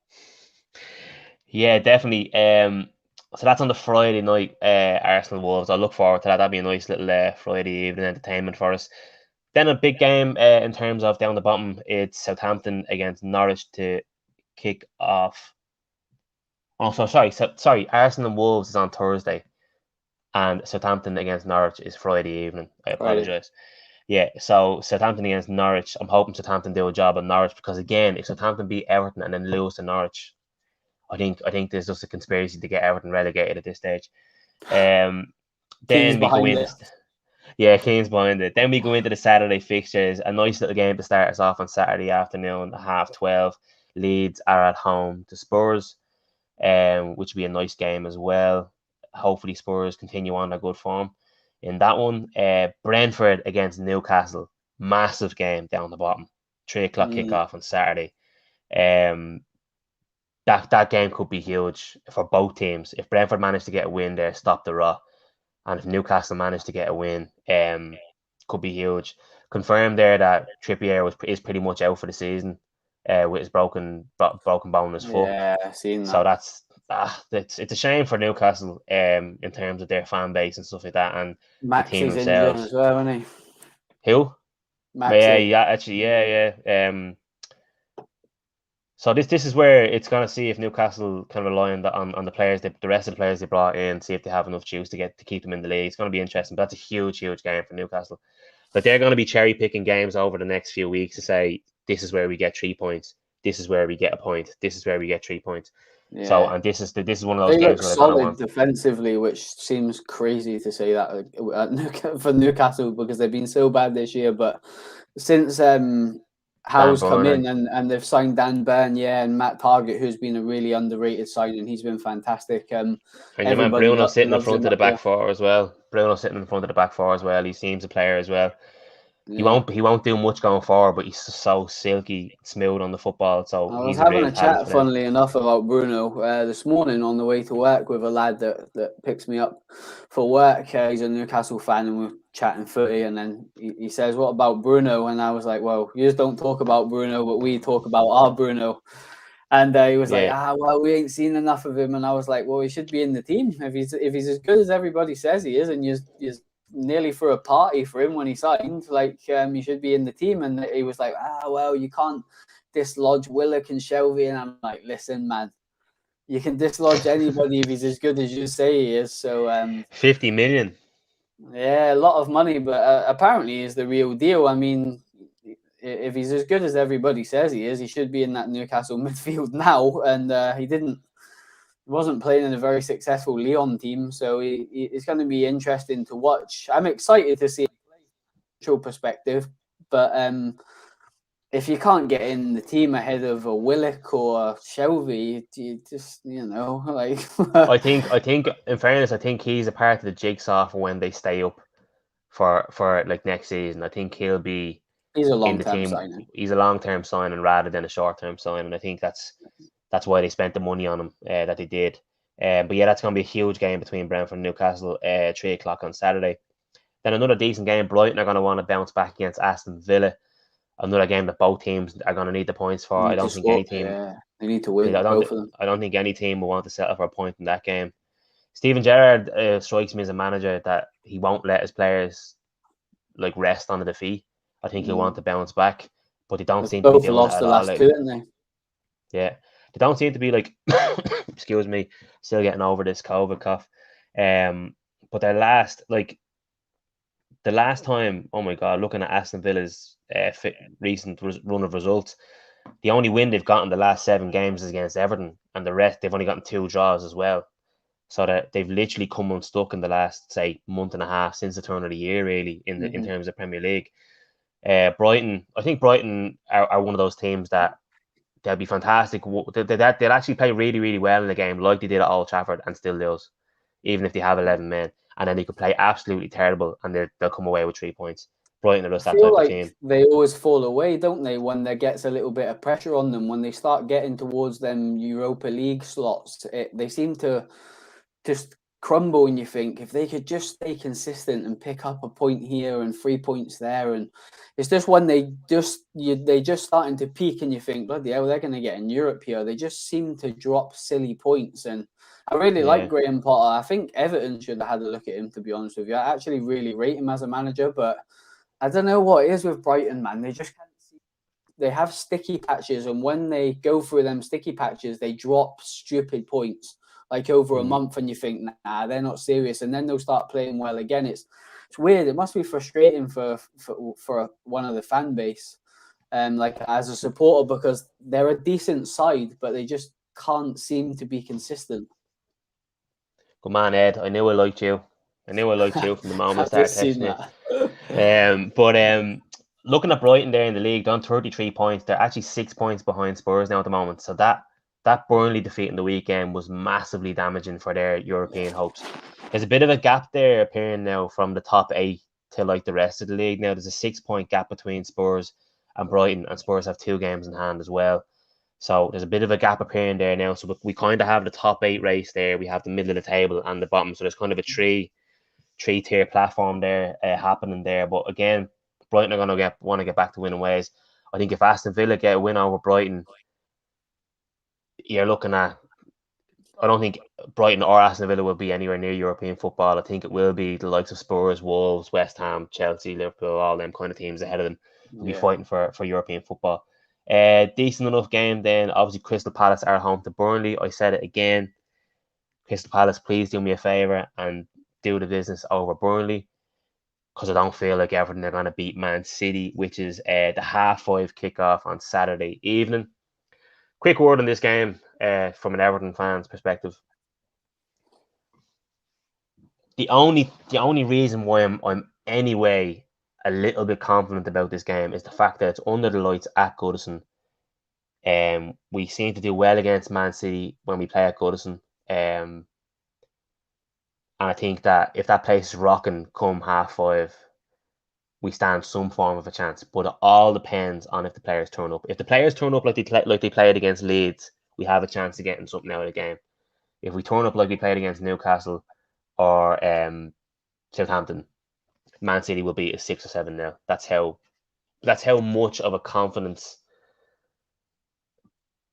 yeah, definitely. So that's on the Friday night. Arsenal Wolves. I look forward to that. That'd be a nice little Friday evening entertainment for us. Then a big game in terms of down the bottom. It's Southampton against Norwich to kick off. Oh, sorry. Arsenal and Wolves is on Thursday, and Southampton against Norwich is Friday evening. I Friday. apologise. Yeah, so Southampton against Norwich. I'm hoping Southampton do a job on Norwich because again, if Southampton beat Everton and then lose to Norwich, I think there's just a conspiracy to get Everton relegated at this stage. Keane's Then we go behind into it. yeah, Kane's behind it. Then we go into the Saturday fixtures. A nice little game to start us off on Saturday afternoon, 12:30. Leeds are at home to Spurs, which will be a nice game as well. Hopefully, Spurs continue on their good form in that one. Brentford against Newcastle, massive game down the bottom. 3 o'clock kickoff on Saturday. Um, that game could be huge for both teams. If Brentford manage to get a win there, stop the rot, and if Newcastle manage to get a win, could be huge. Confirmed there that Trippier is pretty much out for the season, with his broken bone in his foot. Yeah, I've seen So that. it's a shame for Newcastle, in terms of their fan base and stuff like that, and the team Maxi's injured themselves. as well, isn't he? Who? Maxi. Yeah, actually, yeah. So this is where it's going to see if Newcastle can rely on the players, the rest of the players they brought in, see if they have enough juice to keep them in the league. It's going to be interesting. But that's a huge game for Newcastle. But they're going to be cherry picking games over the next few weeks to say this is where we get 3 points, this is where we get a point, this is where we get 3 points. So Yeah. and this is one of those They look games where they're going to solid want. defensively, which seems crazy to say that for Newcastle because they've been so bad this year. But since Dan Howe's come Burn, in and they've signed Dan Burn, and Matt Targett, who's been a really underrated signing, he's been fantastic. and your man Everybody Bruno sitting in loves front him of the up back there. four as well. Bruno sitting in front of the back four as well. He seems a player as well. Yeah. He won't do much going forward, but he's so silky smooth on the football. So I was he's a having real a talent chat, for them. funnily enough, about Bruno this morning on the way to work with a lad that picks me up for work. He's a Newcastle fan, and we're chatting footy. And then he says, "What about Bruno?" And I was like, "Well, you just don't talk about Bruno, but we talk about our Bruno." And he was like, Yeah, well, we ain't seen enough of him. And I was like, well, he should be in the team if he's as good as everybody says he is, and you're nearly for a party for him when he signed. Like, he should be in the team. And he was like, well, you can't dislodge Willock and Shelby. And I'm like, listen, man, you can dislodge anybody if he's as good as you say he is. So 50 million. yeah, a lot of money, but apparently he's the real deal. I mean, if he's as good as everybody says he is, he should be in that Newcastle midfield now. And he didn't wasn't playing in a very successful Lyon team, so it's going to be interesting to watch. I'm excited to see a perspective, but if you can't get in the team ahead of a Willock or a Shelby, you just like. I think in fairness, I think he's a part of the jigsaw for when they stay up for like next season. I think he'll be He's a in the long-term team. signing. He's a long-term signing rather than a short-term signing. I think that's why they spent the money on him that they did. But yeah, that's going to be a huge game between Brentford and Newcastle, 3 o'clock on Saturday. Then another decent game. Brighton are going to want to bounce back against Aston Villa. Another game that both teams are going to need the points for. They I need to don't think any score. team. Yeah, they need to I win, don't. both of them. I don't think any team will want to settle for a point in that game. Steven Gerrard strikes me as a manager that he won't let his players like rest on the defeat. I think he'll want to bounce back, but they don't They've seem to be both doing it lost at the all last two, lately. haven't they? Yeah, they don't seem to be like, excuse me, still getting over this COVID cough. But the last time, oh my God, looking at Aston Villa's recent run of results, the only win they've gotten the last 7 games is against Everton, and the rest they've only gotten 2 draws as well. So that they've literally come unstuck in the last, say, month and a half since the turn of the year, really, in terms of Premier League. Brighton, I think Brighton are one of those teams that they'll be fantastic. They'll actually play really, really well in the game, like they did at Old Trafford, and still lose, even if they have 11 men. And then they could play absolutely terrible, and they'll come away with 3 points. Brighton are I just that feel type of like team. they always fall away, don't they, when there gets a little bit of pressure on them. When they start getting towards them Europa League slots, they seem to just crumble, and you think if they could just stay consistent and pick up a point here and 3 points there, and it's just when they just starting to peak, and you think, bloody hell, they're going to get in Europe here. They just seem to drop silly points, and I really like Yeah. Graham Potter. I think Everton should have had a look at him, to be honest with you. I actually really rate him as a manager, but I don't know what it is with Brighton, man. They just can't see. They have sticky patches, and when they go through them sticky patches, they drop stupid points like over a month, and you think, nah, they're not serious, and then they'll start playing well again. It's weird. It must be frustrating for one of the fan base, like as a supporter, because they're a decent side, but they just can't seem to be consistent. Good man, Ed. I knew I liked you. I knew I liked you from the moment I I've started just seen texting that. you. But looking at Brighton there in the league, they're on 33 points. They're actually 6 points behind Spurs now at the moment. So that Burnley defeat in the weekend was massively damaging for their European hopes. There's a bit of a gap there appearing now from the top 8 to like the rest of the league. Now there's a 6 point gap between Spurs and Brighton, and Spurs have 2 games in hand as well. So there's a bit of a gap appearing there now. So we kind of have the top 8 race there. We have the middle of the table and the bottom. So there's kind of a three tier platform there happening there. But again, Brighton are going to want to get back to winning ways. I think if Aston Villa get a win over Brighton, you're looking at. I don't think Brighton or Aston Villa will be anywhere near European football. I think it will be the likes of Spurs, Wolves, West Ham, Chelsea, Liverpool, all them kind of teams ahead of them will be fighting for European football. Decent enough game then. Obviously, Crystal Palace are home to Burnley. I said it again. Crystal Palace, please do me a favour and do the business over Burnley, because I don't feel like Everton are going to beat Man City, which is the 5:30 kickoff on Saturday evening. Quick word on this game from an Everton fan's perspective. The only reason why I'm anyway a little bit confident about this game is the fact that it's under the lights at Goodison. We seem to do well against Man City when we play at Goodison. And I think that if that place is rocking come 5:30, we stand some form of a chance. But it all depends on if the players turn up. If the players turn up like they played against Leeds, we have a chance of getting something out of the game. If we turn up like we played against Newcastle or Southampton, Man City will be a 6 or 7 now. That's how much of a confidence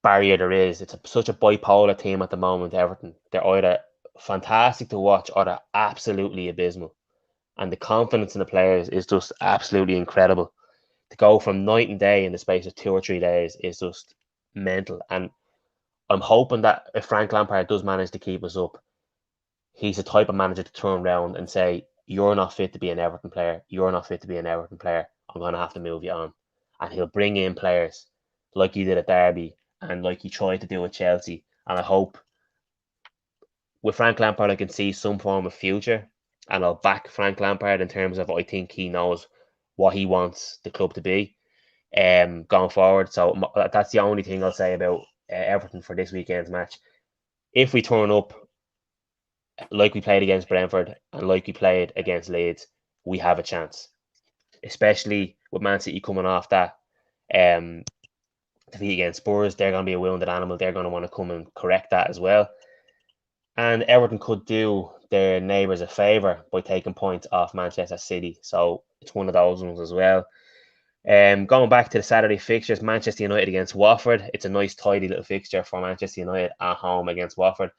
barrier there is. It's such a bipolar team at the moment, Everton. They're either fantastic to watch or they're absolutely abysmal. And the confidence in the players is just absolutely incredible. To go from night and day in the space of 2 or 3 days is just mental. And I'm hoping that if Frank Lampard does manage to keep us up, he's the type of manager to turn around and say, you're not fit to be an Everton player. You're not fit to be an Everton player. I'm going to have to move you on. And he'll bring in players like he did at Derby and like he tried to do at Chelsea. And I hope with Frank Lampard, I can see some form of future, and I'll back Frank Lampard in terms of I think he knows what he wants the club to be going forward. So that's the only thing I'll say about Everton for this weekend's match. If we turn up like we played against Brentford and like we played against Leeds, we have a chance, especially with Man City coming off that defeat against Spurs. They're going to be a wounded animal. They're going to want to come and correct that as well. And Everton could do their neighbours a favour by taking points off Manchester City. So it's one of those ones as well. Going back to the Saturday fixtures, Manchester United against Watford. It's a nice, tidy little fixture for Manchester United at home against Watford.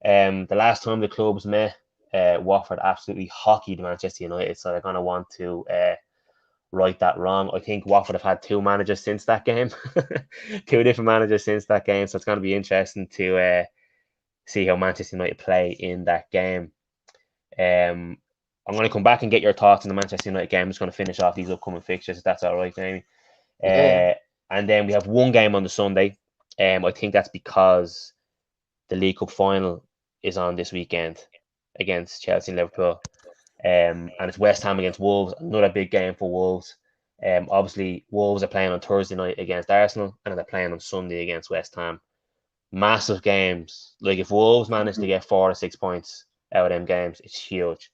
The last time the clubs met, Watford absolutely hockeyed Manchester United, so they're going to want to right that wrong. I think Watford have had two managers since that game, two different managers since that game, so it's going to be interesting to see how Manchester United play in that game. I'm going to come back and get your thoughts on the Manchester United game. I'm just going to finish off these upcoming fixtures, if that's all right, Jamie. Yeah. And then we have one game on the Sunday. I think that's because the League Cup final is on this weekend against Chelsea and Liverpool. And it's West Ham against Wolves, another big game for Wolves. Obviously, Wolves are playing on Thursday night against Arsenal, and they're playing on Sunday against West Ham. Massive games. Like, if Wolves manage to get 4 or 6 points out of them games, it's huge.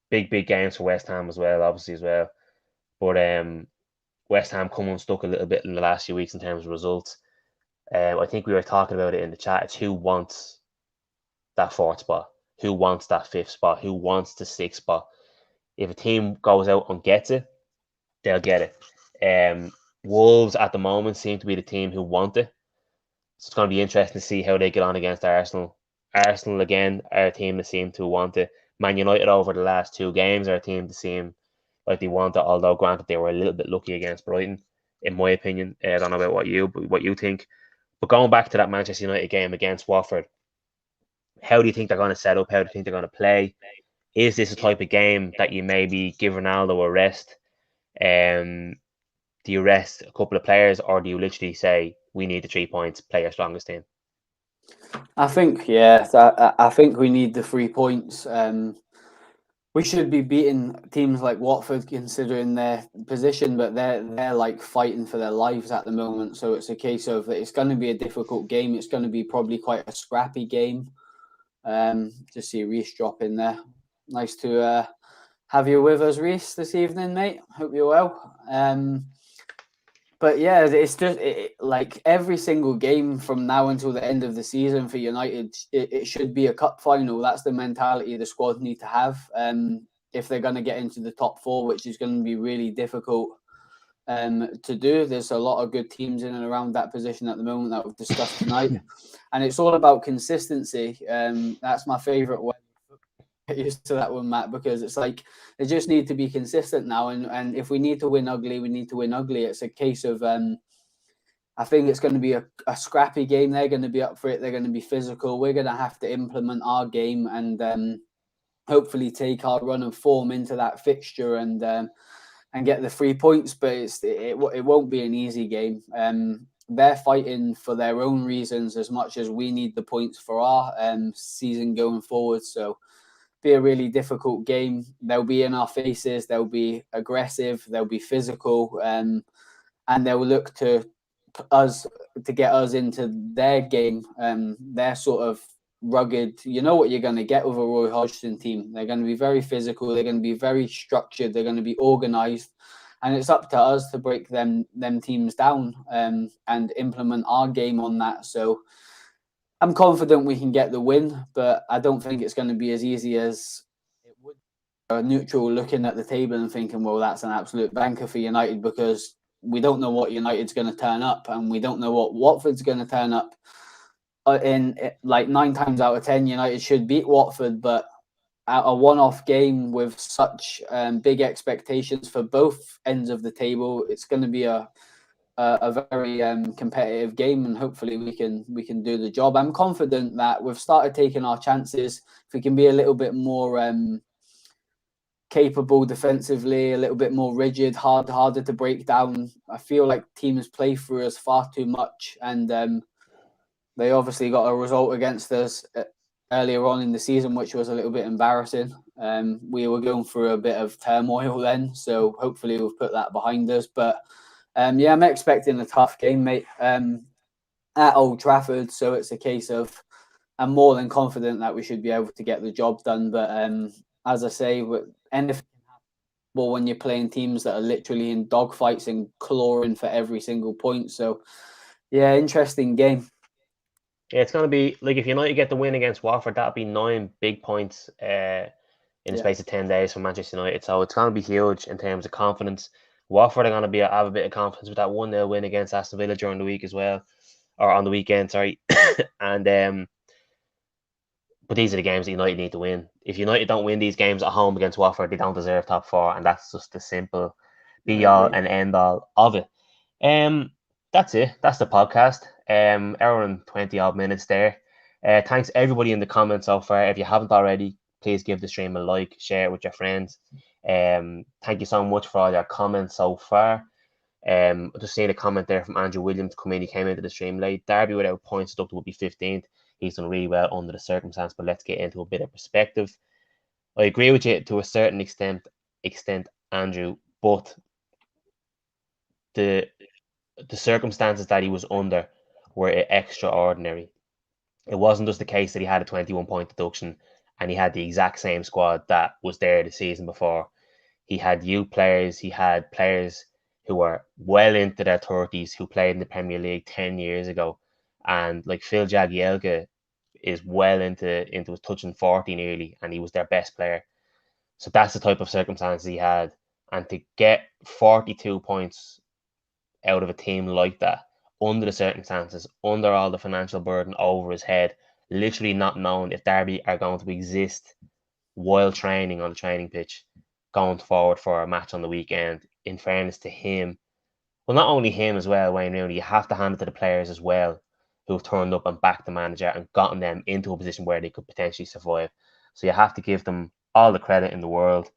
Big games for West Ham as well, obviously as well. But West Ham come unstuck a little bit in the last few weeks in terms of results. I think we were talking about it in the chat. It's who wants that fourth spot, who wants that fifth spot, who wants the sixth spot. If a team goes out and gets it, they'll get it. Wolves at the moment seem to be the team who want it. So it's going to be interesting to see how they get on against Arsenal. Arsenal, again, are a team that seem to want it. Man United over the last two games are a team that seem like they want it, although granted they were a little bit lucky against Brighton, in my opinion. I don't know about what you think. But going back to that Manchester United game against Watford, how do you think they're going to set up? How do you think they're going to play? Is this a type of game that you maybe give Ronaldo a rest? Do you rest a couple of players, or do you literally say, we need the 3 points, play our strongest team? I think, yeah, I think we need the 3 points. We should be beating teams like Watford considering their position, but they're like fighting for their lives at the moment. So it's a case of it's going to be a difficult game. It's going to be probably quite a scrappy game. Just see Reece drop in there. Nice to have you with us, Reece, this evening, mate. Hope you're well. But yeah, it's just like every single game from now until the end of the season for United, it should be a cup final. That's the mentality the squad need to have if they're going to get into the top four, which is going to be really difficult to do. There's a lot of good teams in and around that position at the moment that we've discussed tonight. And it's all about consistency. That's my favourite way. Get used to that one, Matt, because it's like they just need to be consistent now, and if we need to win ugly, we need to win ugly. It's a case of I think it's going to be a scrappy game. They're going to be up for it. They're going to be physical. We're going to have to implement our game and hopefully take our run of form into that fixture and get the 3 points. But it won't be an easy game. They're fighting for their own reasons as much as we need the points for our season going forward. So be a really difficult game. They'll be in our faces. They'll be aggressive. They'll be physical, and they'll look to us to get us into their game. Their sort of rugged. You know what you're going to get with a Roy Hodgson team. They're going to be very physical. They're going to be very structured. They're going to be organised, and it's up to us to break them teams down and implement our game on that. So I'm confident we can get the win, but I don't think it's going to be as easy as it would be a neutral looking at the table and thinking, well, that's an absolute banker for United, because we don't know what United's going to turn up and we don't know what Watford's going to turn up. In like 9 times out of 10, United should beat Watford, but a one-off game with such big expectations for both ends of the table, it's going to be a very competitive game, and hopefully we can do the job. I'm confident that we've started taking our chances. If we can be a little bit more capable defensively, a little bit more rigid, harder to break down. I feel like teams play through us far too much, and They obviously got a result against us earlier on in the season, which was a little bit embarrassing. We were going through a bit of turmoil then, so hopefully we've put that behind us. But yeah, I'm expecting a tough game, mate, at Old Trafford. So it's a case of I'm more than confident that we should be able to get the job done. But as I say, anything well when you're playing teams that are literally in dogfights and clawing for every single point. So yeah, interesting game. Yeah, it's going to be like if United get the win against Watford, that'd be 9 big points in the space of 10 days for Manchester United. So it's going to be huge in terms of confidence. Watford are going to have a bit of confidence with that 1-0 win against Aston Villa during the week as well, or on the weekend, sorry. And but these are the games that United need to win. If United don't win these games at home against Watford, they don't deserve top four, and that's just the simple be all and end all of it. That's it. That's the podcast. Hour and 20 odd minutes there. Thanks everybody in the comments so far. If you haven't already, please give the stream a like, share it with your friends. Thank you so much for all your comments so far. Just seeing a comment there from Andrew Williams come in. He came into the stream late. Derby without points deducted would be 15th. He's done really well under the circumstance, but let's get into a bit of perspective. I agree with you to a certain extent, Andrew, but the circumstances that he was under were extraordinary. It wasn't just the case that he had a 21-point deduction and he had the exact same squad that was there the season before. He had youth players, he had players who were well into their 30s who played in the Premier League 10 years ago. And like Phil Jagielka is well into his touching 40 nearly, and he was their best player. So that's the type of circumstances he had. And to get 42 points out of a team like that, under the circumstances, under all the financial burden over his head, literally not knowing if Derby are going to exist while training on the training pitch, going forward for a match on the weekend. In fairness to him, well, not only him as well, Wayne Rooney, you have to hand it to the players as well who have turned up and backed the manager and gotten them into a position where they could potentially survive. So you have to give them all the credit in the world.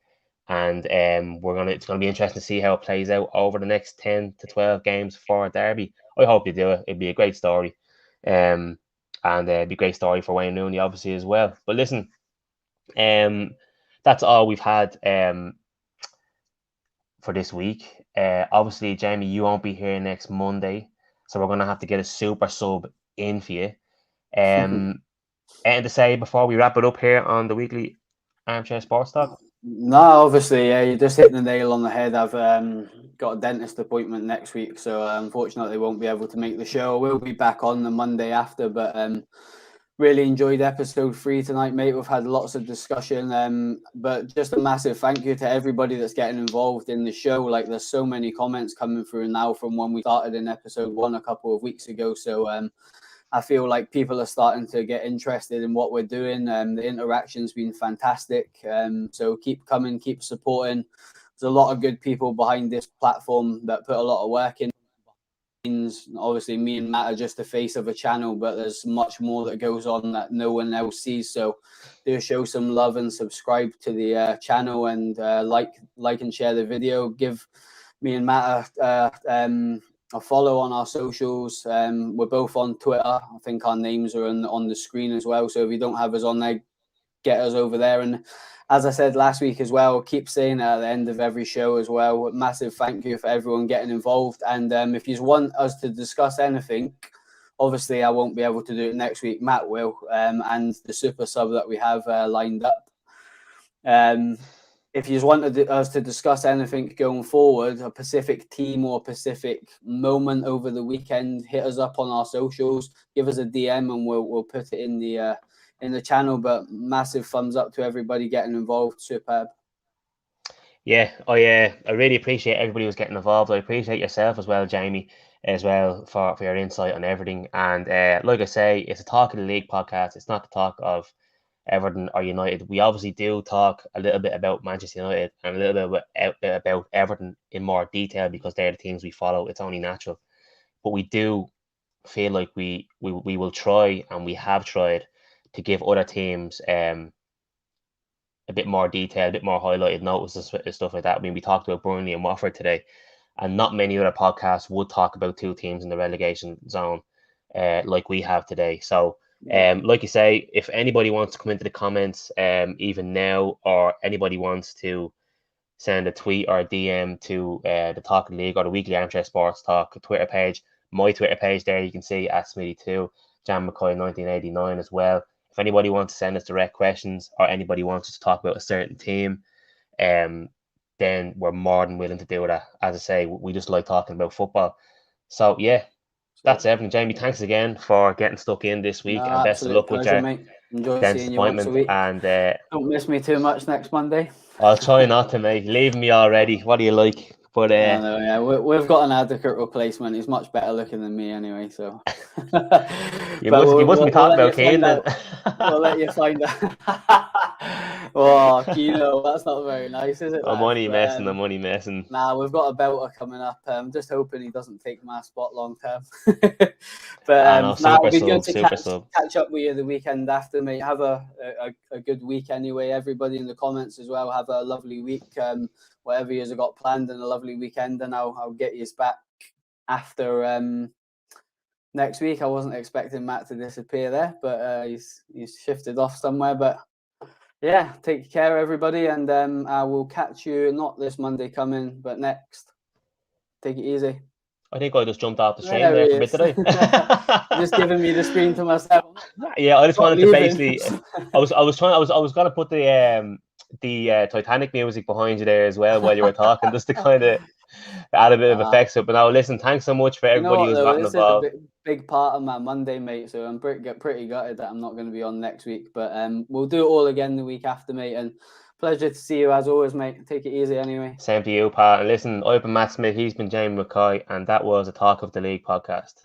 And it's gonna be interesting to see how it plays out over the next 10 to 12 games for Derby. I hope they do it. It'd be a great story. And it'd be a great story for Wayne Rooney obviously as well. But listen, that's all we've had for this week. Obviously, Jamie, you won't be here next Monday, so we're gonna have to get a super sub in for you. And to say before we wrap it up here on the weekly Armchair Sports Talk. No, obviously, yeah, you just hit the nail on the head. I've got a dentist appointment next week, so unfortunately, won't be able to make the show. We'll be back on the Monday after, but really enjoyed episode 3 tonight, mate. We've had lots of discussion, but just a massive thank you to everybody that's getting involved in the show. Like, there's so many comments coming through now from when we started in episode 1 a couple of weeks ago. So I feel like people are starting to get interested in what we're doing. The interaction's been fantastic. So keep coming, keep supporting. There's a lot of good people behind this platform that put a lot of work in. Obviously, me and Matt are just the face of a channel, but there's much more that goes on that no one else sees. So do show some love and subscribe to the channel, and like and share the video. Give me and Matt a follow on our socials. We're both on Twitter. I think our names are on the screen as well. So if you don't have us on there, get us over there. And as I said last week as well, keep saying at the end of every show as well, massive thank you for everyone getting involved. And if you want us to discuss anything, obviously I won't be able to do it next week. Matt will, and the super sub that we have lined up. If you wanted us to discuss anything going forward, a specific team or a specific moment over the weekend, hit us up on our socials, give us a DM, and we'll put it in the channel. But massive thumbs up to everybody getting involved. Superb. Yeah, I really appreciate everybody who's getting involved. I appreciate yourself as well, Jamie, as well for your insight on everything. And like I say, it's a Talk of the League podcast. It's not the talk of Everton or United. We obviously do talk a little bit about Manchester United and a little bit about Everton in more detail because they're the teams we follow. It's only natural. But we do feel like we will try, and we have tried, to give other teams a bit more detail, a bit more highlighted notices and stuff like that. I mean, we talked about Burnley and Watford today, and not many other podcasts would talk about two teams in the relegation zone. like we have today. So, Yeah. like you say, if anybody wants to come into the comments, even now, or anybody wants to send a tweet or a DM to the Talking League or the Weekly Armchair Sports Talk Twitter page, my Twitter page there, you can see at Smithy2, Jan McCoy 1989 as well. If anybody wants to send us direct questions or anybody wants us to talk about a certain team, then we're more than willing to do that. As I say, we just like talking about football. So yeah, that's everything. Jamie, thanks again for getting stuck in this week, No, and best of absolute luck with pleasure, your mate. Enjoy seeing you once a disappointment. week. And Don't miss me too much next Monday. I'll try not to, mate. Leave me already. What do you like? But I know, yeah, we've got an adequate replacement. He's much better looking than me anyway. So, you mustn't be talking about Kane then. We'll let you find out. Oh, Kino, that's not very nice, is it? I'm only messing. Nah, we've got a belter coming up. I'm just hoping he doesn't take my spot long term. But it'll be good to catch up with you the weekend after, mate. Have a good week anyway. Everybody in the comments as well. Have a lovely week. Whatever you've got planned, and a lovely weekend. And I'll get you back after next week. I wasn't expecting Matt to disappear there, but he's shifted off somewhere. But yeah, take care, everybody, and I will catch you not this Monday coming, but next. Take it easy. I think I just jumped off the stream there for a bit today. Just giving me the screen to myself. Yeah, I just wanted to basically. I was gonna put the Titanic music behind you there as well while you were talking, just to kind of add a bit of effects to it. But now, listen, thanks so much for everybody who's gotten involved. This is a big part of my Monday, mate. So I'm pretty gutted that I'm not going to be on next week. But we'll do it all again the week after, mate. And pleasure to see you as always, mate. Take it easy anyway. Same to you, Pat. And listen, I've been Matt Smith. He's been Jamie McCoy, and that was a Talk of the League podcast.